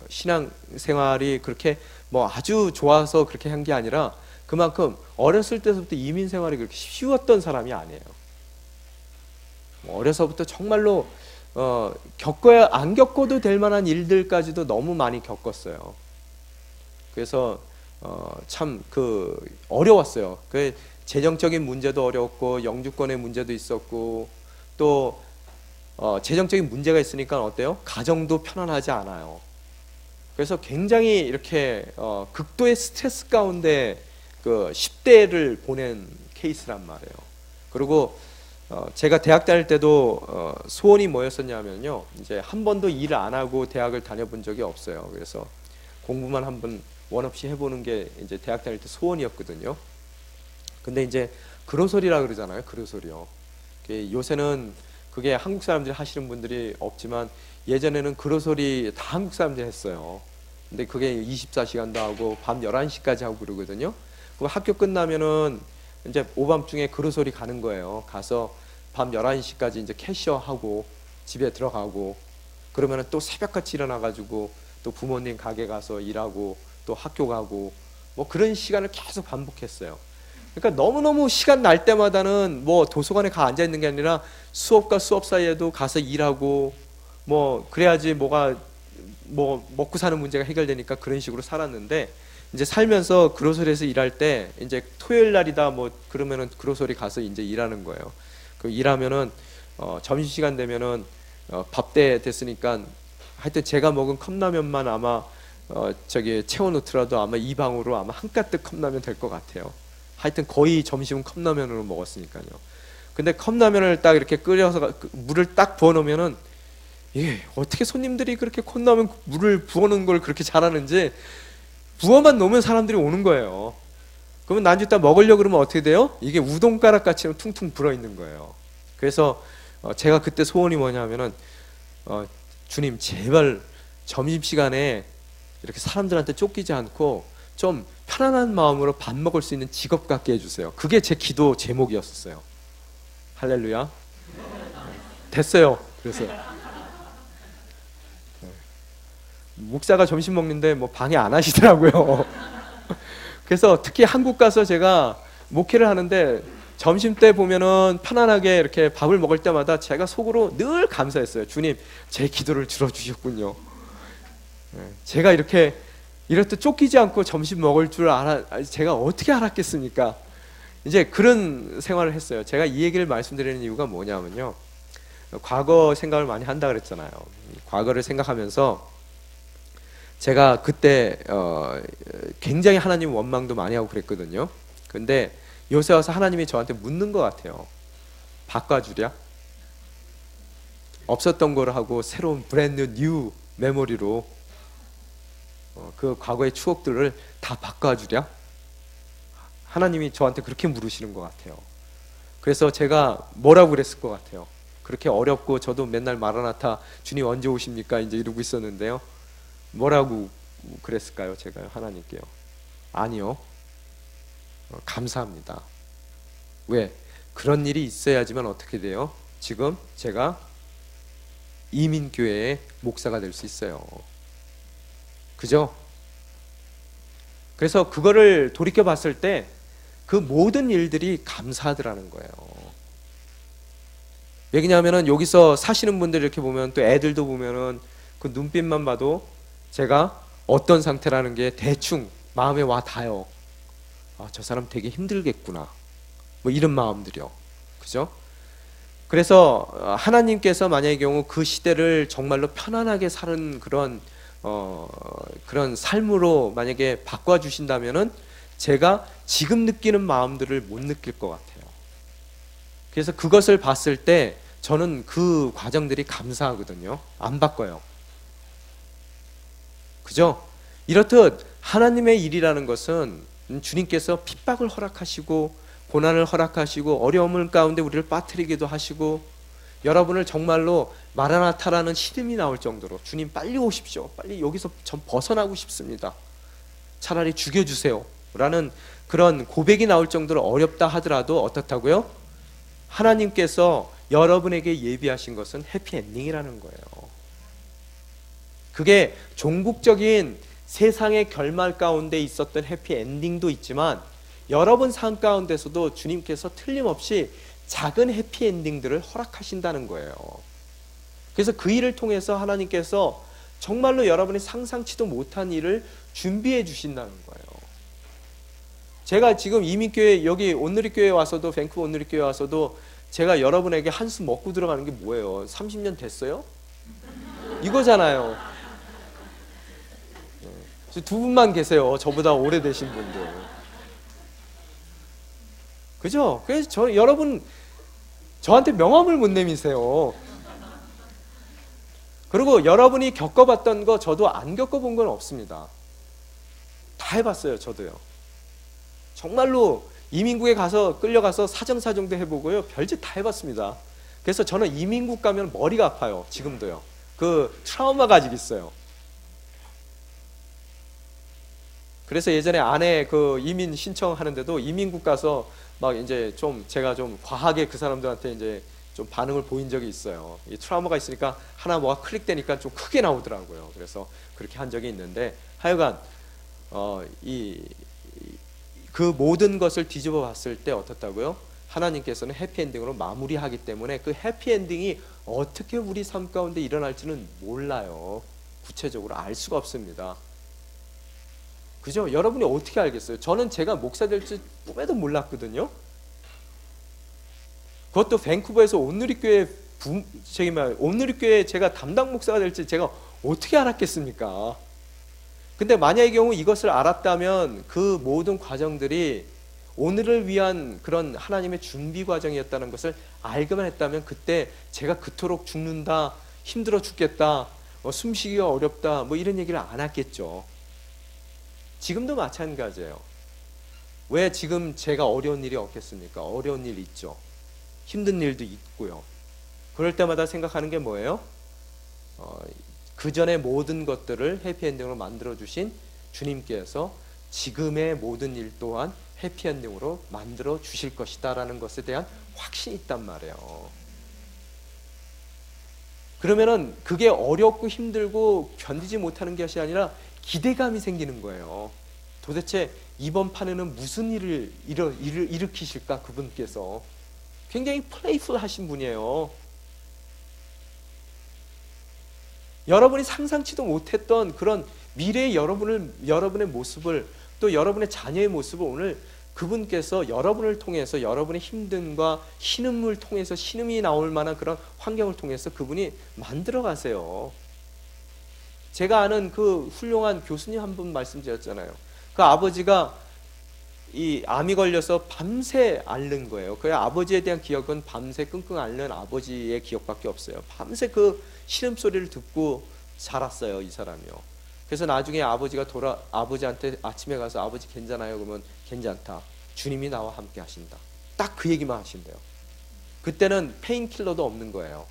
신앙 생활이 그렇게 뭐 아주 좋아서 그렇게 한 게 아니라 그만큼 어렸을 때부터 이민 생활이 그렇게 쉬웠던 사람이 아니에요. 어려서부터 정말로 겪어야 안 겪어도 될 만한 일들까지도 너무 많이 겪었어요. 그래서 참 어려웠어요. 그 재정적인 문제도 어려웠고 영주권의 문제도 있었고 또 재정적인 문제가 있으니까 어때요? 가정도 편안하지 않아요. 그래서 굉장히 이렇게 극도의 스트레스 가운데 그 10대를 보낸 케이스란 말이에요. 그리고 제가 대학 다닐 때도 소원이 뭐였었냐면요, 이제 한 번도 일을 안 하고 대학을 다녀본 적이 없어요. 그래서 공부만 한번 원 없이 해보는 게 이제 대학 다닐 때 소원이었거든요. 근데 이제 그로소리라 그러잖아요. 그로소리요. 요새는 그게 한국 사람들이 하시는 분들이 없지만 예전에는 그로소리 다 한국 사람들이 했어요. 근데 그게 24시간도 하고 밤 11시까지 하고 그러거든요. 그럼 학교 끝나면은 이제 오밤중에 그로소리 가는 거예요. 가서 밤 11시까지 이제 캐셔하고 집에 들어가고 그러면은 또 새벽같이 일어나가지고 또 부모님 가게 가서 일하고 또 학교 가고 뭐 그런 시간을 계속 반복했어요. 그러니까 너무너무 시간 날 때마다는 뭐 도서관에 가 앉아 있는 게 아니라 수업과 수업 사이에도 가서 일하고 뭐 그래야지 뭐가 뭐 먹고 사는 문제가 해결되니까 그런 식으로 살았는데 이제 살면서 그로소리에서 일할 때 이제 토요일 날이다 뭐 그러면은 그로소리 가서 이제 일하는 거예요. 그 일하면은 점심 시간 되면은 밥 때 됐으니까 하여튼 제가 먹은 컵라면만 아마 채워놓더라도 아마 이 방으로 아마 한 가득 컵라면 될 것 같아요. 하여튼 거의 점심은 컵라면으로 먹었으니까요. 근데 컵라면을 딱 이렇게 끓여서 물을 딱 부어 놓으면은 이게 어떻게 손님들이 그렇게 컵라면 물을 부어 놓은 걸 그렇게 잘하는지 부어만 놓으면 사람들이 오는 거예요. 그러면 나중에 딱 먹으려고 그러면 어떻게 돼요? 이게 우동가락 같이 퉁퉁 불어 있는 거예요. 그래서 제가 그때 소원이 뭐냐면은 주님 제발 점심시간에 이렇게 사람들한테 쫓기지 않고 좀 편안한 마음으로 밥 먹을 수 있는 직업 갖게 해주세요. 그게 제 기도 제목이었어요. 할렐루야. 됐어요. 그래서 목사가 점심 먹는데 뭐 방해 안 하시더라고요. 그래서 특히 한국 가서 제가 목회를 하는데 점심 때 보면은 편안하게 이렇게 밥을 먹을 때마다 제가 속으로 늘 감사했어요. 주님, 제 기도를 들어주셨군요. 제가 이렇듯 쫓기지 않고 점심 먹을 줄 제가 어떻게 알았겠습니까? 이제 그런 생활을 했어요. 제가 이 얘기를 말씀드리는 이유가 뭐냐면요, 과거 생각을 많이 한다 그랬잖아요. 과거를 생각하면서 제가 그때 굉장히 하나님 원망도 많이 하고 그랬거든요. 근데 요새 와서 하나님이 저한테 묻는 것 같아요. 바꿔주랴? 없었던 걸 하고 새로운 브랜드 뉴 메모리로 그 과거의 추억들을 다 바꿔주랴? 하나님이 저한테 그렇게 물으시는 것 같아요. 그래서 제가 뭐라고 그랬을 것 같아요. 그렇게 어렵고 저도 맨날 마라나타 주님 언제 오십니까 이제 이러고 있었는데요. 뭐라고 그랬을까요? 제가 하나님께요. 아니요. 감사합니다. 왜? 그런 일이 있어야지만 어떻게 돼요? 지금 제가 이민교회의 목사가 될 수 있어요. 그죠? 그래서 그거를 돌이켜 봤을 때 그 모든 일들이 감사하더라는 거예요. 왜냐하면 여기서 사시는 분들 이렇게 보면 또 애들도 보면은 그 눈빛만 봐도 제가 어떤 상태라는 게 대충 마음에 와 닿아요. 아, 저 사람 되게 힘들겠구나. 뭐 이런 마음들이요. 그죠? 그래서 하나님께서 만약의 경우 그 시대를 정말로 편안하게 사는 그런 삶으로 만약에 바꿔 주신다면은 제가 지금 느끼는 마음들을 못 느낄 것 같아요. 그래서 그것을 봤을 때 저는 그 과정들이 감사하거든요. 안 바꿔요. 그죠? 이렇듯 하나님의 일이라는 것은 주님께서 핍박을 허락하시고 고난을 허락하시고 어려움을 가운데 우리를 빠뜨리기도 하시고 여러분을 정말로 마라나타라는 시름이 나올 정도로 주님 빨리 오십시오. 빨리 여기서 전 벗어나고 싶습니다. 차라리 죽여주세요. 라는 그런 고백이 나올 정도로 어렵다 하더라도 어떻다고요? 하나님께서 여러분에게 예비하신 것은 해피엔딩이라는 거예요. 그게 종국적인 세상의 결말 가운데 있었던 해피엔딩도 있지만 여러분 삶 가운데서도 주님께서 틀림없이 작은 해피엔딩들을 허락하신다는 거예요. 그래서 그 일을 통해서 하나님께서 정말로 여러분이 상상치도 못한 일을 준비해 주신다는 거예요. 제가 지금 이민교회 여기 온누리교회 와서도 밴쿠버 온누리교회 와서도 제가 여러분에게 한숨 먹고 들어가는 게 뭐예요? 30년 됐어요? 이거잖아요. 두 분만 계세요. 저보다 오래되신 분들. 그죠? 그래서 여러분 저한테 명함을 못 내미세요. 그리고 여러분이 겪어봤던 거 저도 안 겪어본 건 없습니다. 다 해봤어요. 저도요. 정말로 이민국에 가서 끌려가서 사정사정도 해보고요. 별짓 다 해봤습니다. 그래서 저는 이민국 가면 머리가 아파요. 지금도요. 그 트라우마가 아직 있어요. 그래서 예전에 아내 그 이민 신청하는데도 이민국 가서 막 이제 좀 제가 좀 과하게 그 사람들한테 이제 좀 반응을 보인 적이 있어요. 이 트라우마가 있으니까 하나 뭐가 클릭되니까 좀 크게 나오더라고요. 그래서 그렇게 한 적이 있는데 하여간 그 모든 것을 뒤집어 봤을 때 어떻다고요? 하나님께서는 해피엔딩으로 마무리하기 때문에 그 해피엔딩이 어떻게 우리 삶 가운데 일어날지는 몰라요. 구체적으로 알 수가 없습니다. 그죠? 여러분이 어떻게 알겠어요? 저는 제가 목사 될지 꿈에도 몰랐거든요. 그것도 밴쿠버에서 온누리교회 온누리교회 제가 담당 목사가 될지 제가 어떻게 알았겠습니까? 근데 만약의 경우 이것을 알았다면 그 모든 과정들이 오늘을 위한 그런 하나님의 준비 과정이었다는 것을 알기만 했다면 그때 제가 그토록 죽는다, 힘들어 죽겠다, 숨쉬기가 어렵다 뭐 이런 얘기를 안 했겠죠. 지금도 마찬가지예요. 왜 지금 제가 어려운 일이 없겠습니까? 어려운 일 있죠. 힘든 일도 있고요. 그럴 때마다 생각하는 게 뭐예요? 그 전에 모든 것들을 해피엔딩으로 만들어주신 주님께서 지금의 모든 일 또한 해피엔딩으로 만들어 주실 것이다 라는 것에 대한 확신이 있단 말이에요. 그러면은 그게 어렵고 힘들고 견디지 못하는 것이 아니라 기대감이 생기는 거예요. 도대체 이번 판에는 무슨 일을 일으키실까 그분께서. 굉장히 플레이풀 하신 분이에요. 여러분이 상상치도 못했던 그런 미래의 여러분의 모습을 또 여러분의 자녀의 모습을 오늘 그분께서 여러분을 통해서 여러분의 힘듦과 신음을 통해서 신음이 나올 만한 그런 환경을 통해서 그분이 만들어 가세요. 제가 아는 그 훌륭한 교수님 한 분 말씀드렸잖아요. 그 아버지가 이 암이 걸려서 밤새 앓는 거예요. 그 아버지에 대한 기억은 밤새 끙끙 앓는 아버지의 기억밖에 없어요. 밤새 그 신음소리를 듣고 자랐어요, 이 사람이요. 그래서 나중에 아버지한테 아침에 가서 아버지 괜찮아요? 그러면 괜찮다. 주님이 나와 함께 하신다. 딱 그 얘기만 하신대요. 그때는 페인킬러도 없는 거예요.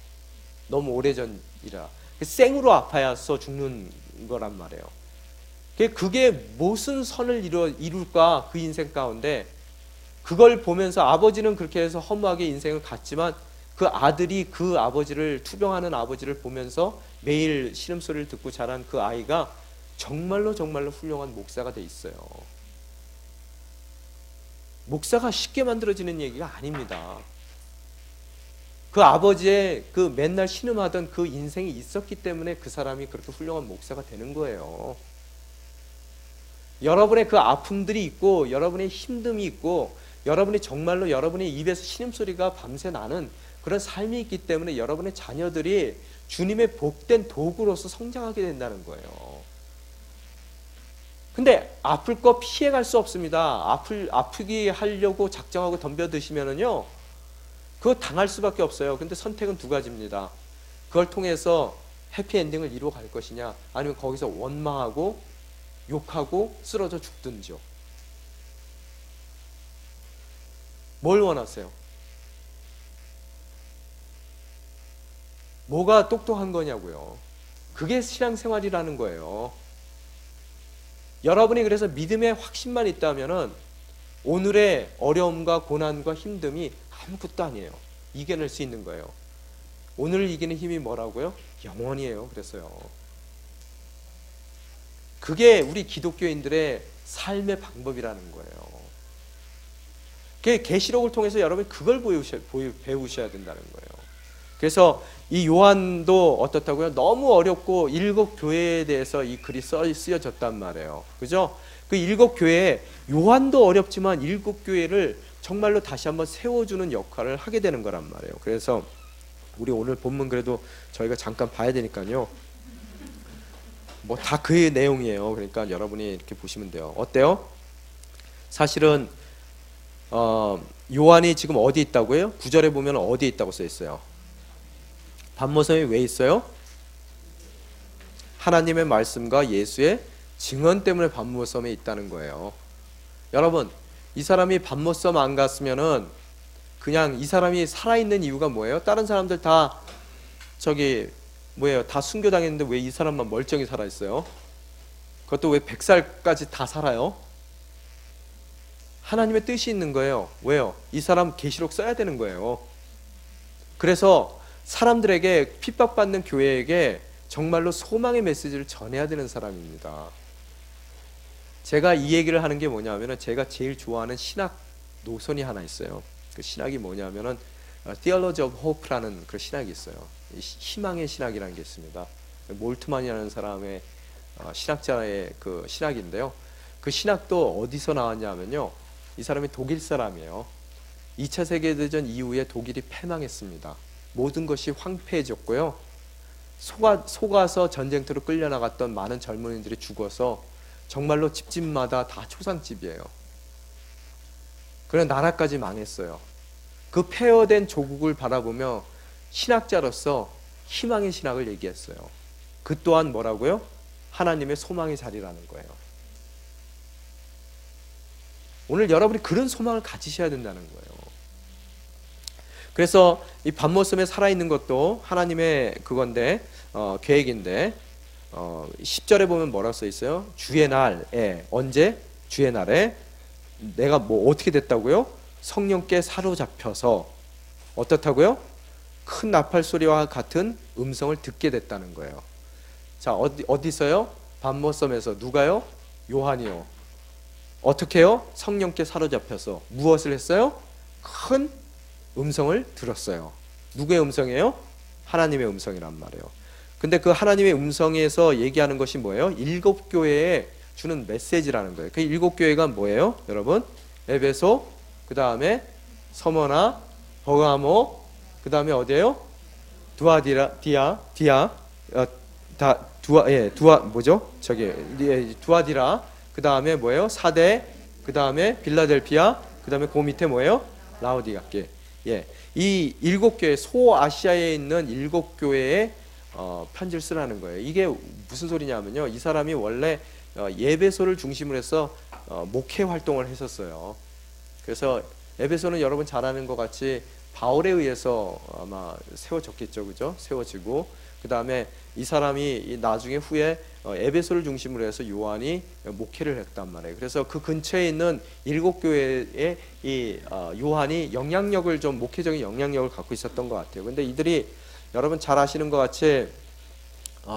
너무 오래전이라. 생으로 아파서 죽는 거란 말이에요. 그게 무슨 선을 이룰까 그 인생 가운데 그걸 보면서 아버지는 그렇게 해서 허무하게 인생을 갔지만 그 아들이 그 아버지를 투병하는 아버지를 보면서 매일 신음소리를 듣고 자란 그 아이가 정말로 훌륭한 목사가 돼 있어요. 목사가 쉽게 만들어지는 얘기가 아닙니다. 그 아버지의 그 맨날 신음하던 그 인생이 있었기 때문에 그 사람이 그렇게 훌륭한 목사가 되는 거예요. 여러분의 그 아픔들이 있고 여러분의 힘듦이 있고 여러분이 정말로 여러분의 입에서 신음소리가 밤새 나는 그런 삶이 있기 때문에 여러분의 자녀들이 주님의 복된 도구로서 성장하게 된다는 거예요. 근데 아플 거 피해갈 수 없습니다. 아프게 하려고 작정하고 덤벼드시면은요 그거 당할 수밖에 없어요. 근데 선택은 두 가지입니다. 그걸 통해서 해피엔딩을 이루어 갈 것이냐, 아니면 거기서 원망하고 욕하고 쓰러져 죽든지요. 뭘 원하세요? 뭐가 똑똑한 거냐고요. 그게 신앙생활이라는 거예요. 여러분이 그래서 믿음의 확신만 있다면은 오늘의 어려움과 고난과 힘듦이 아무것도 아니에요. 이겨낼 수 있는 거예요. 오늘을 이기는 힘이 뭐라고요? 영원이에요. 그래서요. 그게 우리 기독교인들의 삶의 방법이라는 거예요. 그 계시록을 통해서 여러분이 그걸 배우셔야 된다는 거예요. 그래서 이 요한도 어떻다고요? 너무 어렵고 7 교회에 대해서 이 글이 쓰여졌단 말이에요. 그죠? 그 7 교회에 요한도 어렵지만 7 교회를 정말로 다시 한번 세워주는 역할을 하게 되는 거란 말이에요. 그래서 우리 오늘 본문 그래도 저희가 잠깐 봐야 되니까요. 뭐 다 그 내용이에요. 그러니까 여러분이 이렇게 보시면 돼요. 어때요? 사실은 요한이 지금 어디 있다고요? 9절에 보면 어디 있다고 써 있어요? 반모섬에 왜 있어요? 하나님의 말씀과 예수의 증언 때문에 반모섬에 있다는 거예요. 여러분, 이 사람이 반모섬 안 갔으면은 그냥 이 사람이 살아있는 이유가 뭐예요? 다른 사람들 다 다 순교당했는데 왜 이 사람만 멀쩡히 살아있어요? 그것도 왜 100살까지 다 살아요? 하나님의 뜻이 있는 거예요. 왜요? 이 사람 계시록 써야 되는 거예요. 그래서 사람들에게 핍박받는 교회에게 정말로 소망의 메시지를 전해야 되는 사람입니다. 제가 이 얘기를 하는 게 뭐냐면은 제가 제일 좋아하는 신학 노선이 하나 있어요. 그 신학이 뭐냐면은 Theology of Hope라는 그 신학이 있어요. 희망의 신학이라는 게 있습니다. 몰트만이라는 사람의 신학자의 그 신학인데요. 그 신학도 어디서 나왔냐면요. 이 사람이 독일 사람이에요. 2차 세계대전 이후에 독일이 패망했습니다. 모든 것이 황폐해졌고요. 속아서 전쟁터로 끌려나갔던 많은 젊은이들이 죽어서 정말로 집집마다 다 초상집이에요. 그런 나라까지 망했어요. 그 폐허된 조국을 바라보며 신학자로서 희망의 신학을 얘기했어요. 그 또한 뭐라고요? 하나님의 소망의 자리라는 거예요. 오늘 여러분이 그런 소망을 가지셔야 된다는 거예요. 그래서 이 반모섬에 살아있는 것도 하나님의 그건데 계획인데 10절에 보면 뭐라고 써 있어요? 주의 날에, 언제? 주의 날에 내가 뭐 어떻게 됐다고요? 성령께 사로잡혀서 어떻다고요? 큰 나팔 소리와 같은 음성을 듣게 됐다는 거예요. 자, 어디서요? 반모섬에서. 누가요? 요한이요. 어떻게요? 성령께 사로잡혀서 무엇을 했어요? 큰 음성을 들었어요. 누구의 음성이에요? 하나님의 음성이란 말이에요. 근데 그 하나님의 음성에서 얘기하는 것이 뭐예요? 7 교회에 주는 메시지라는 거예요. 그 7 교회가 뭐예요? 여러분, 에베소, 그 다음에 서머나, 버가모, 그 다음에 어디예요? 두아디라, 그 다음에 뭐예요? 사대, 그 다음에 빌라델피아, 그 다음에 그 밑에 뭐예요? 라오디가께. 이 7 교회, 소아시아에 있는 7 교회에 편지를 쓰라는 거예요. 이게 무슨 소리냐면요, 이 사람이 원래 에베소를 중심으로 해서 목회 활동을 했었어요. 그래서 에베소는 여러분 잘 아는 것 같이 바울에 의해서 아마 세워졌겠죠, 그죠? 세워지고 그 다음에 이 사람이 나중에 후에 에베소를 중심으로 해서 요한이 목회를 했단 말이에요. 그래서 그 근처에 있는 7 교회에 이 요한이 영향력을 좀 목회적인 영향력을 갖고 있었던 것 같아요. 근데 이들이 여러분 잘 아시는 것 같이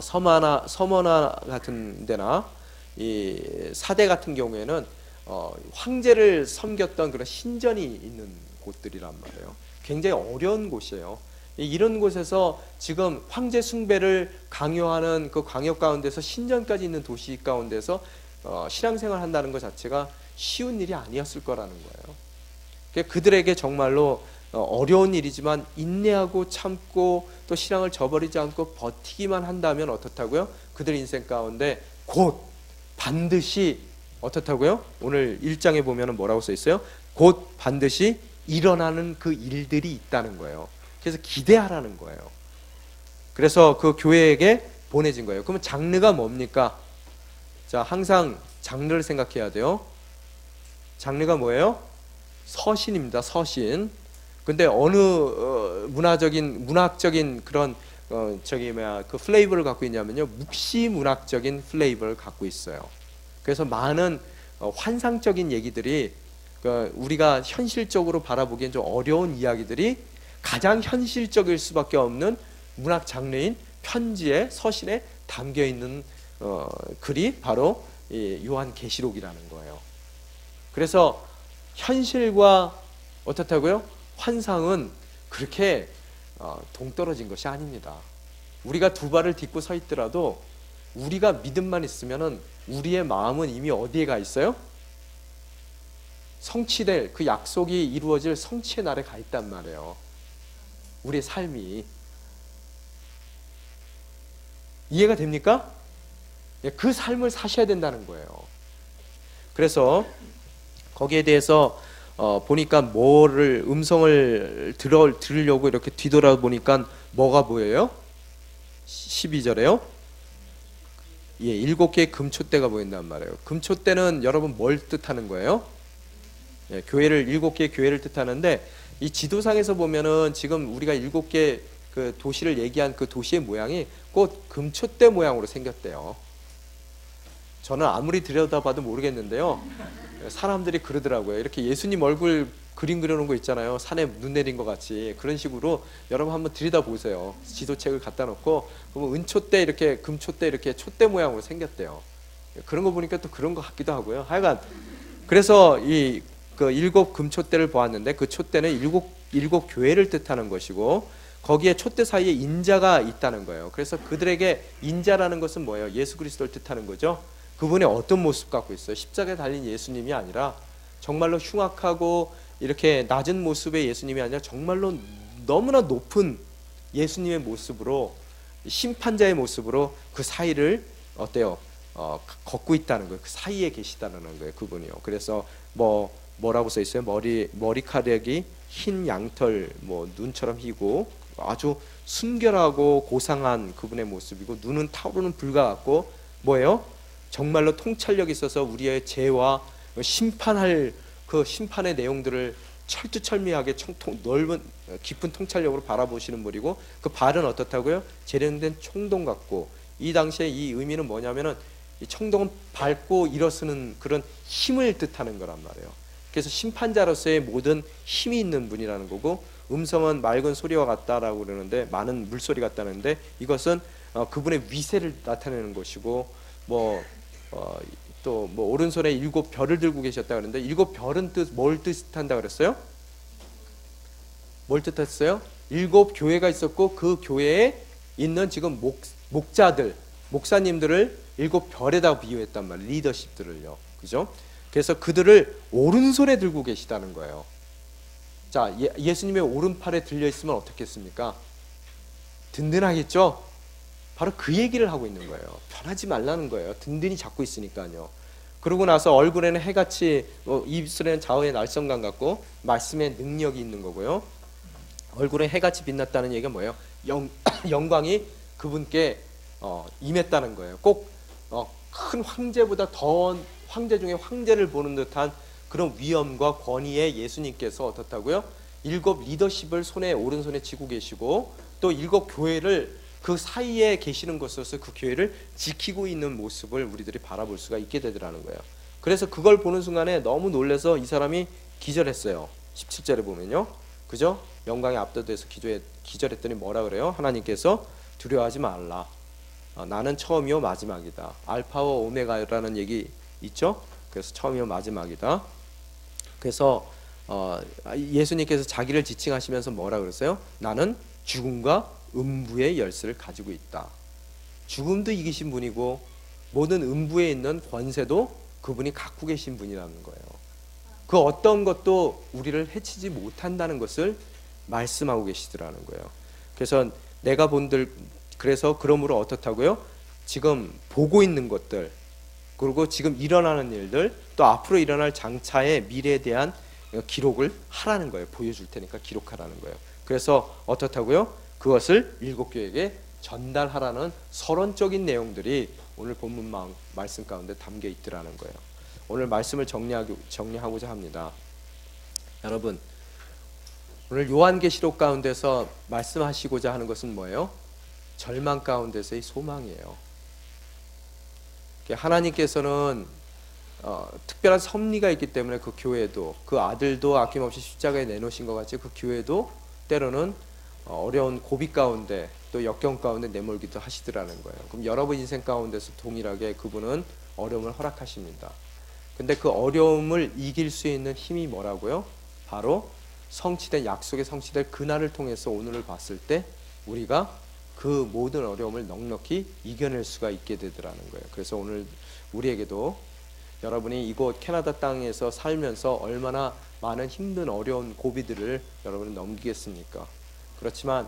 서머나 같은 데나 이 사대 같은 경우에는 황제를 섬겼던 그런 신전이 있는 곳들이란 말이에요. 굉장히 어려운 곳이에요. 이런 곳에서 지금 황제 숭배를 강요하는 그 광역 가운데서 신전까지 있는 도시 가운데서 신앙생활 한다는 것 자체가 쉬운 일이 아니었을 거라는 거예요. 그들에게 정말로 어려운 일이지만 인내하고 참고 또 신앙을 저버리지 않고 버티기만 한다면 어떻다고요? 그들 인생 가운데 곧 반드시 어떻다고요? 오늘 1장에 보면 뭐라고 써 있어요? 곧 반드시 일어나는 그 일들이 있다는 거예요. 그래서 기대하라는 거예요. 그래서 그 교회에게 보내진 거예요. 그러면 장르가 뭡니까? 자, 항상 장르를 생각해야 돼요. 장르가 뭐예요? 서신입니다. 서신. 근데 어느 문학적인 그런 그 플레이버를 갖고 있냐면요, 묵시 문학적인 플레이버를 갖고 있어요. 그래서 많은 환상적인 얘기들이, 우리가 현실적으로 바라보기엔 좀 어려운 이야기들이 가장 현실적일 수밖에 없는 문학 장르인 편지에, 서신에 담겨 있는 글이 바로 이 요한계시록이라는 거예요. 그래서 현실과 어떻다고요? 환상은 그렇게 동떨어진 것이 아닙니다. 우리가 두 발을 딛고 서 있더라도 우리가 믿음만 있으면은 우리의 마음은 이미 어디에 가 있어요? 성취될, 그 약속이 이루어질 성취의 날에 가 있단 말이에요. 우리의 삶이. 이해가 됩니까? 그 삶을 사셔야 된다는 거예요. 그래서 거기에 대해서 보니까 뭐를, 음성을 들으려고 이렇게 뒤돌아보니까 뭐가 보여요? 12절에요. 예, 7개의 금초대가 보인단 말이에요. 금초대는 여러분 뭘 뜻하는 거예요? 예, 교회를, 7개의 교회를 뜻하는데, 이 지도상에서 보면은 지금 우리가 7개 그 도시를 얘기한 그 도시의 모양이 곧 금초대 모양으로 생겼대요. 저는 아무리 들여다봐도 모르겠는데요, 사람들이 그러더라고요. 이렇게 예수님 얼굴 그림 그려놓은 거 있잖아요. 산에 눈 내린 것 같이. 그런 식으로 여러분 한번 들여다보세요. 지도책을 갖다 놓고 그러면 은초대, 이렇게 금초대, 이렇게 촛대 모양으로 생겼대요. 그런 거 보니까 또 그런 것 같기도 하고요. 하여간 그래서 이 그 7 금초대를 보았는데, 그 촛대는 일곱 교회를 뜻하는 것이고, 거기에 촛대 사이에 인자가 있다는 거예요. 그래서 그들에게 인자라는 것은 뭐예요? 예수 그리스도를 뜻하는 거죠. 그분의 어떤 모습 갖고 있어요? 십자가에 달린 예수님이 아니라 정말로 흉악하고 이렇게 낮은 모습의 예수님이 아니라 정말로 너무나 높은 예수님의 모습으로, 심판자의 모습으로 그 사이를 어때요? 걷고 있다는 거예요. 그 사이에 계시다는 거예요, 그분이요. 그래서 뭐라고 써 있어요? 머리카락이 흰 양털, 눈처럼 희고 아주 순결하고 고상한 그분의 모습이고, 눈은 타오르는 불과 같고, 뭐예요? 정말로 통찰력이 있어서 우리의 죄와 심판할 그 심판의 내용들을 철두철미하게 넓은 깊은 통찰력으로 바라보시는 분이고, 그 발은 어떻다고요? 재련된 총동 같고, 이 당시에 이 의미는 뭐냐면은 이 총동은 밟고 일어서는 그런 힘을 뜻하는 거란 말이에요. 그래서 심판자로서의 모든 힘이 있는 분이라는 거고, 음성은 맑은 소리와 같다라고 그러는데, 많은 물소리 같다는데, 이것은 그분의 위세를 나타내는 것이고, 또 오른손에 7 별을 들고 계셨다 그러는데, 7 별은 뭘 뜻한다 그랬어요? 뭘 뜻했어요? 7 교회가 있었고, 그 교회에 있는 지금 목자들, 목사님들을 7 별에다 비유했단 말이에요. 리더십들을요. 그죠? 그래서 그들을 오른손에 들고 계시다는 거예요. 자, 예수님의 오른팔에 들려 있으면 어떻겠습니까? 든든하겠죠? 바로 그 얘기를 하고 있는 거예요. 변하지 말라는 거예요. 든든히 잡고 있으니까요. 그러고 나서 얼굴에는 해같이, 입술에는 좌우의 날성감 같고, 말씀에 능력이 있는 거고요. 얼굴에 해같이 빛났다는 얘기가 뭐예요? 영광이 그분께 임했다는 거예요. 꼭 큰 황제보다 더 황제 중에 황제를 보는 듯한 그런 위엄과 권위의 예수님께서 어떻다고요? 7 리더십을 오른손에 쥐고 계시고, 또 7 교회를 그 사이에 계시는 것으로서 그 교회를 지키고 있는 모습을 우리들이 바라볼 수가 있게 되더라는 거예요. 그래서 그걸 보는 순간에 너무 놀라서 이 사람이 기절했어요. 17절에 보면요, 그죠? 영광에 압도돼서 기절했더니 뭐라 그래요? 하나님께서 두려워하지 말라. 나는 처음이요 마지막이다. 알파와 오메가라는 얘기 있죠? 그래서 처음이요 마지막이다. 그래서 예수님께서 자기를 지칭하시면서 뭐라 그랬어요? 나는 죽음과 음부의 열쇠를 가지고 있다. 죽음도 이기신 분이고, 모든 음부에 있는 권세도 그분이 갖고 계신 분이라는 거예요. 그 어떤 것도 우리를 해치지 못한다는 것을 말씀하고 계시더라는 거예요. 그래서 그래서 그러므로 어떻다고요? 지금 보고 있는 것들, 그리고 지금 일어나는 일들, 또 앞으로 일어날 장차의 미래에 대한 기록을 하라는 거예요. 보여줄 테니까 기록하라는 거예요. 그래서 어떻다고요? 그것을 7교회에게 전달하라는 서론적인 내용들이 오늘 본문 말씀 가운데 담겨 있더라는 거예요. 오늘 말씀을 정리하고자 합니다. 여러분, 오늘 요한계시록 가운데서 말씀하시고자 하는 것은 뭐예요? 절망 가운데서의 소망이에요. 하나님께서는 특별한 섭리가 있기 때문에 그 교회도, 그 아들도 아낌없이 십자가에 내놓으신 것 같이 그 교회도 때로는 어려운 고비 가운데 또 역경 가운데 내몰기도 하시더라는 거예요. 그럼 여러분 인생 가운데서 동일하게 그분은 어려움을 허락하십니다. 근데 그 어려움을 이길 수 있는 힘이 뭐라고요? 바로 성취된, 약속의 성취될 그날을 통해서 오늘을 봤을 때 우리가 그 모든 어려움을 넉넉히 이겨낼 수가 있게 되더라는 거예요. 그래서 오늘 우리에게도 여러분이 이곳 캐나다 땅에서 살면서 얼마나 많은 힘든 어려운 고비들을 여러분은 넘기겠습니까? 그렇지만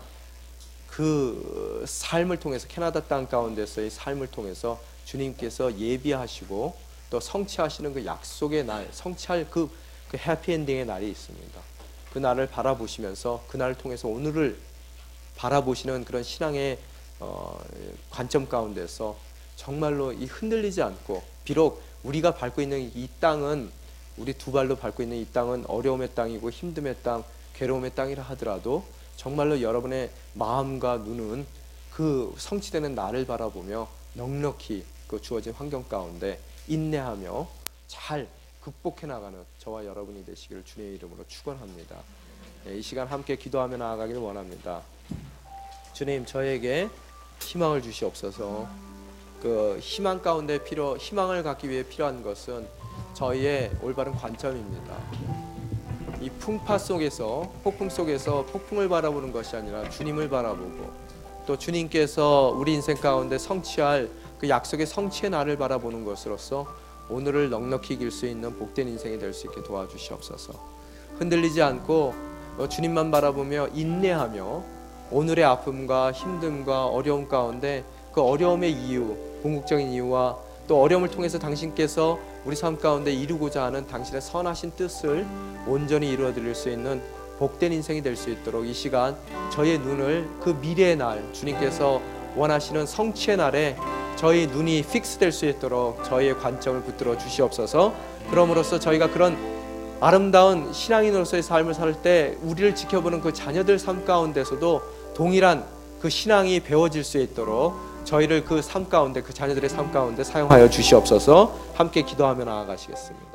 그 삶을 통해서, 캐나다 땅 가운데서의 삶을 통해서 주님께서 예비하시고 또 성취하시는 그 약속의 날, 성취할 그 해피엔딩의 날이 있습니다. 그 날을 바라보시면서 그 날을 통해서 오늘을 바라보시는 그런 신앙의 관점 가운데서 정말로 이 흔들리지 않고, 비록 우리가 밟고 있는 이 땅은, 우리 두 발로 밟고 있는 이 땅은 어려움의 땅이고 힘듦의 땅, 괴로움의 땅이라 하더라도 정말로 여러분의 마음과 눈은 그 성취되는 날을 바라보며 넉넉히 그 주어진 환경 가운데 인내하며 잘 극복해 나가는 저와 여러분이 되시기를 주님의 이름으로 축원합니다. 이 시간 함께 기도하며 나아가기를 원합니다. 주님, 저에게 희망을 주시옵소서. 그 희망 가운데 희망을 갖기 위해 필요한 것은 저희의 올바른 관점입니다. 이 풍파 속에서, 폭풍 속에서 폭풍을 바라보는 것이 아니라 주님을 바라보고, 또 주님께서 우리 인생 가운데 성취할 그 약속의 성취의 날을 바라보는 것으로서 오늘을 넉넉히 이길 수 있는 복된 인생이 될 수 있게 도와주시옵소서. 흔들리지 않고 주님만 바라보며 인내하며 오늘의 아픔과 힘듦과 어려움 가운데 그 어려움의 이유, 궁극적인 이유와 또 어려움을 통해서 당신께서 우리 삶 가운데 이루고자 하는 당신의 선하신 뜻을 온전히 이루어드릴 수 있는 복된 인생이 될 수 있도록 이 시간 저희의 눈을 그 미래의 날, 주님께서 원하시는 성취의 날에 저희 눈이 픽스될 수 있도록 저희의 관점을 붙들어 주시옵소서. 그럼으로써 저희가 그런 아름다운 신앙인으로서의 삶을 살 때 우리를 지켜보는 그 자녀들 삶 가운데서도 동일한 그 신앙이 배워질 수 있도록 저희를 그 삶 가운데, 그 자녀들의 삶 가운데 사용하여 주시옵소서. 함께 기도하며 나아가시겠습니다.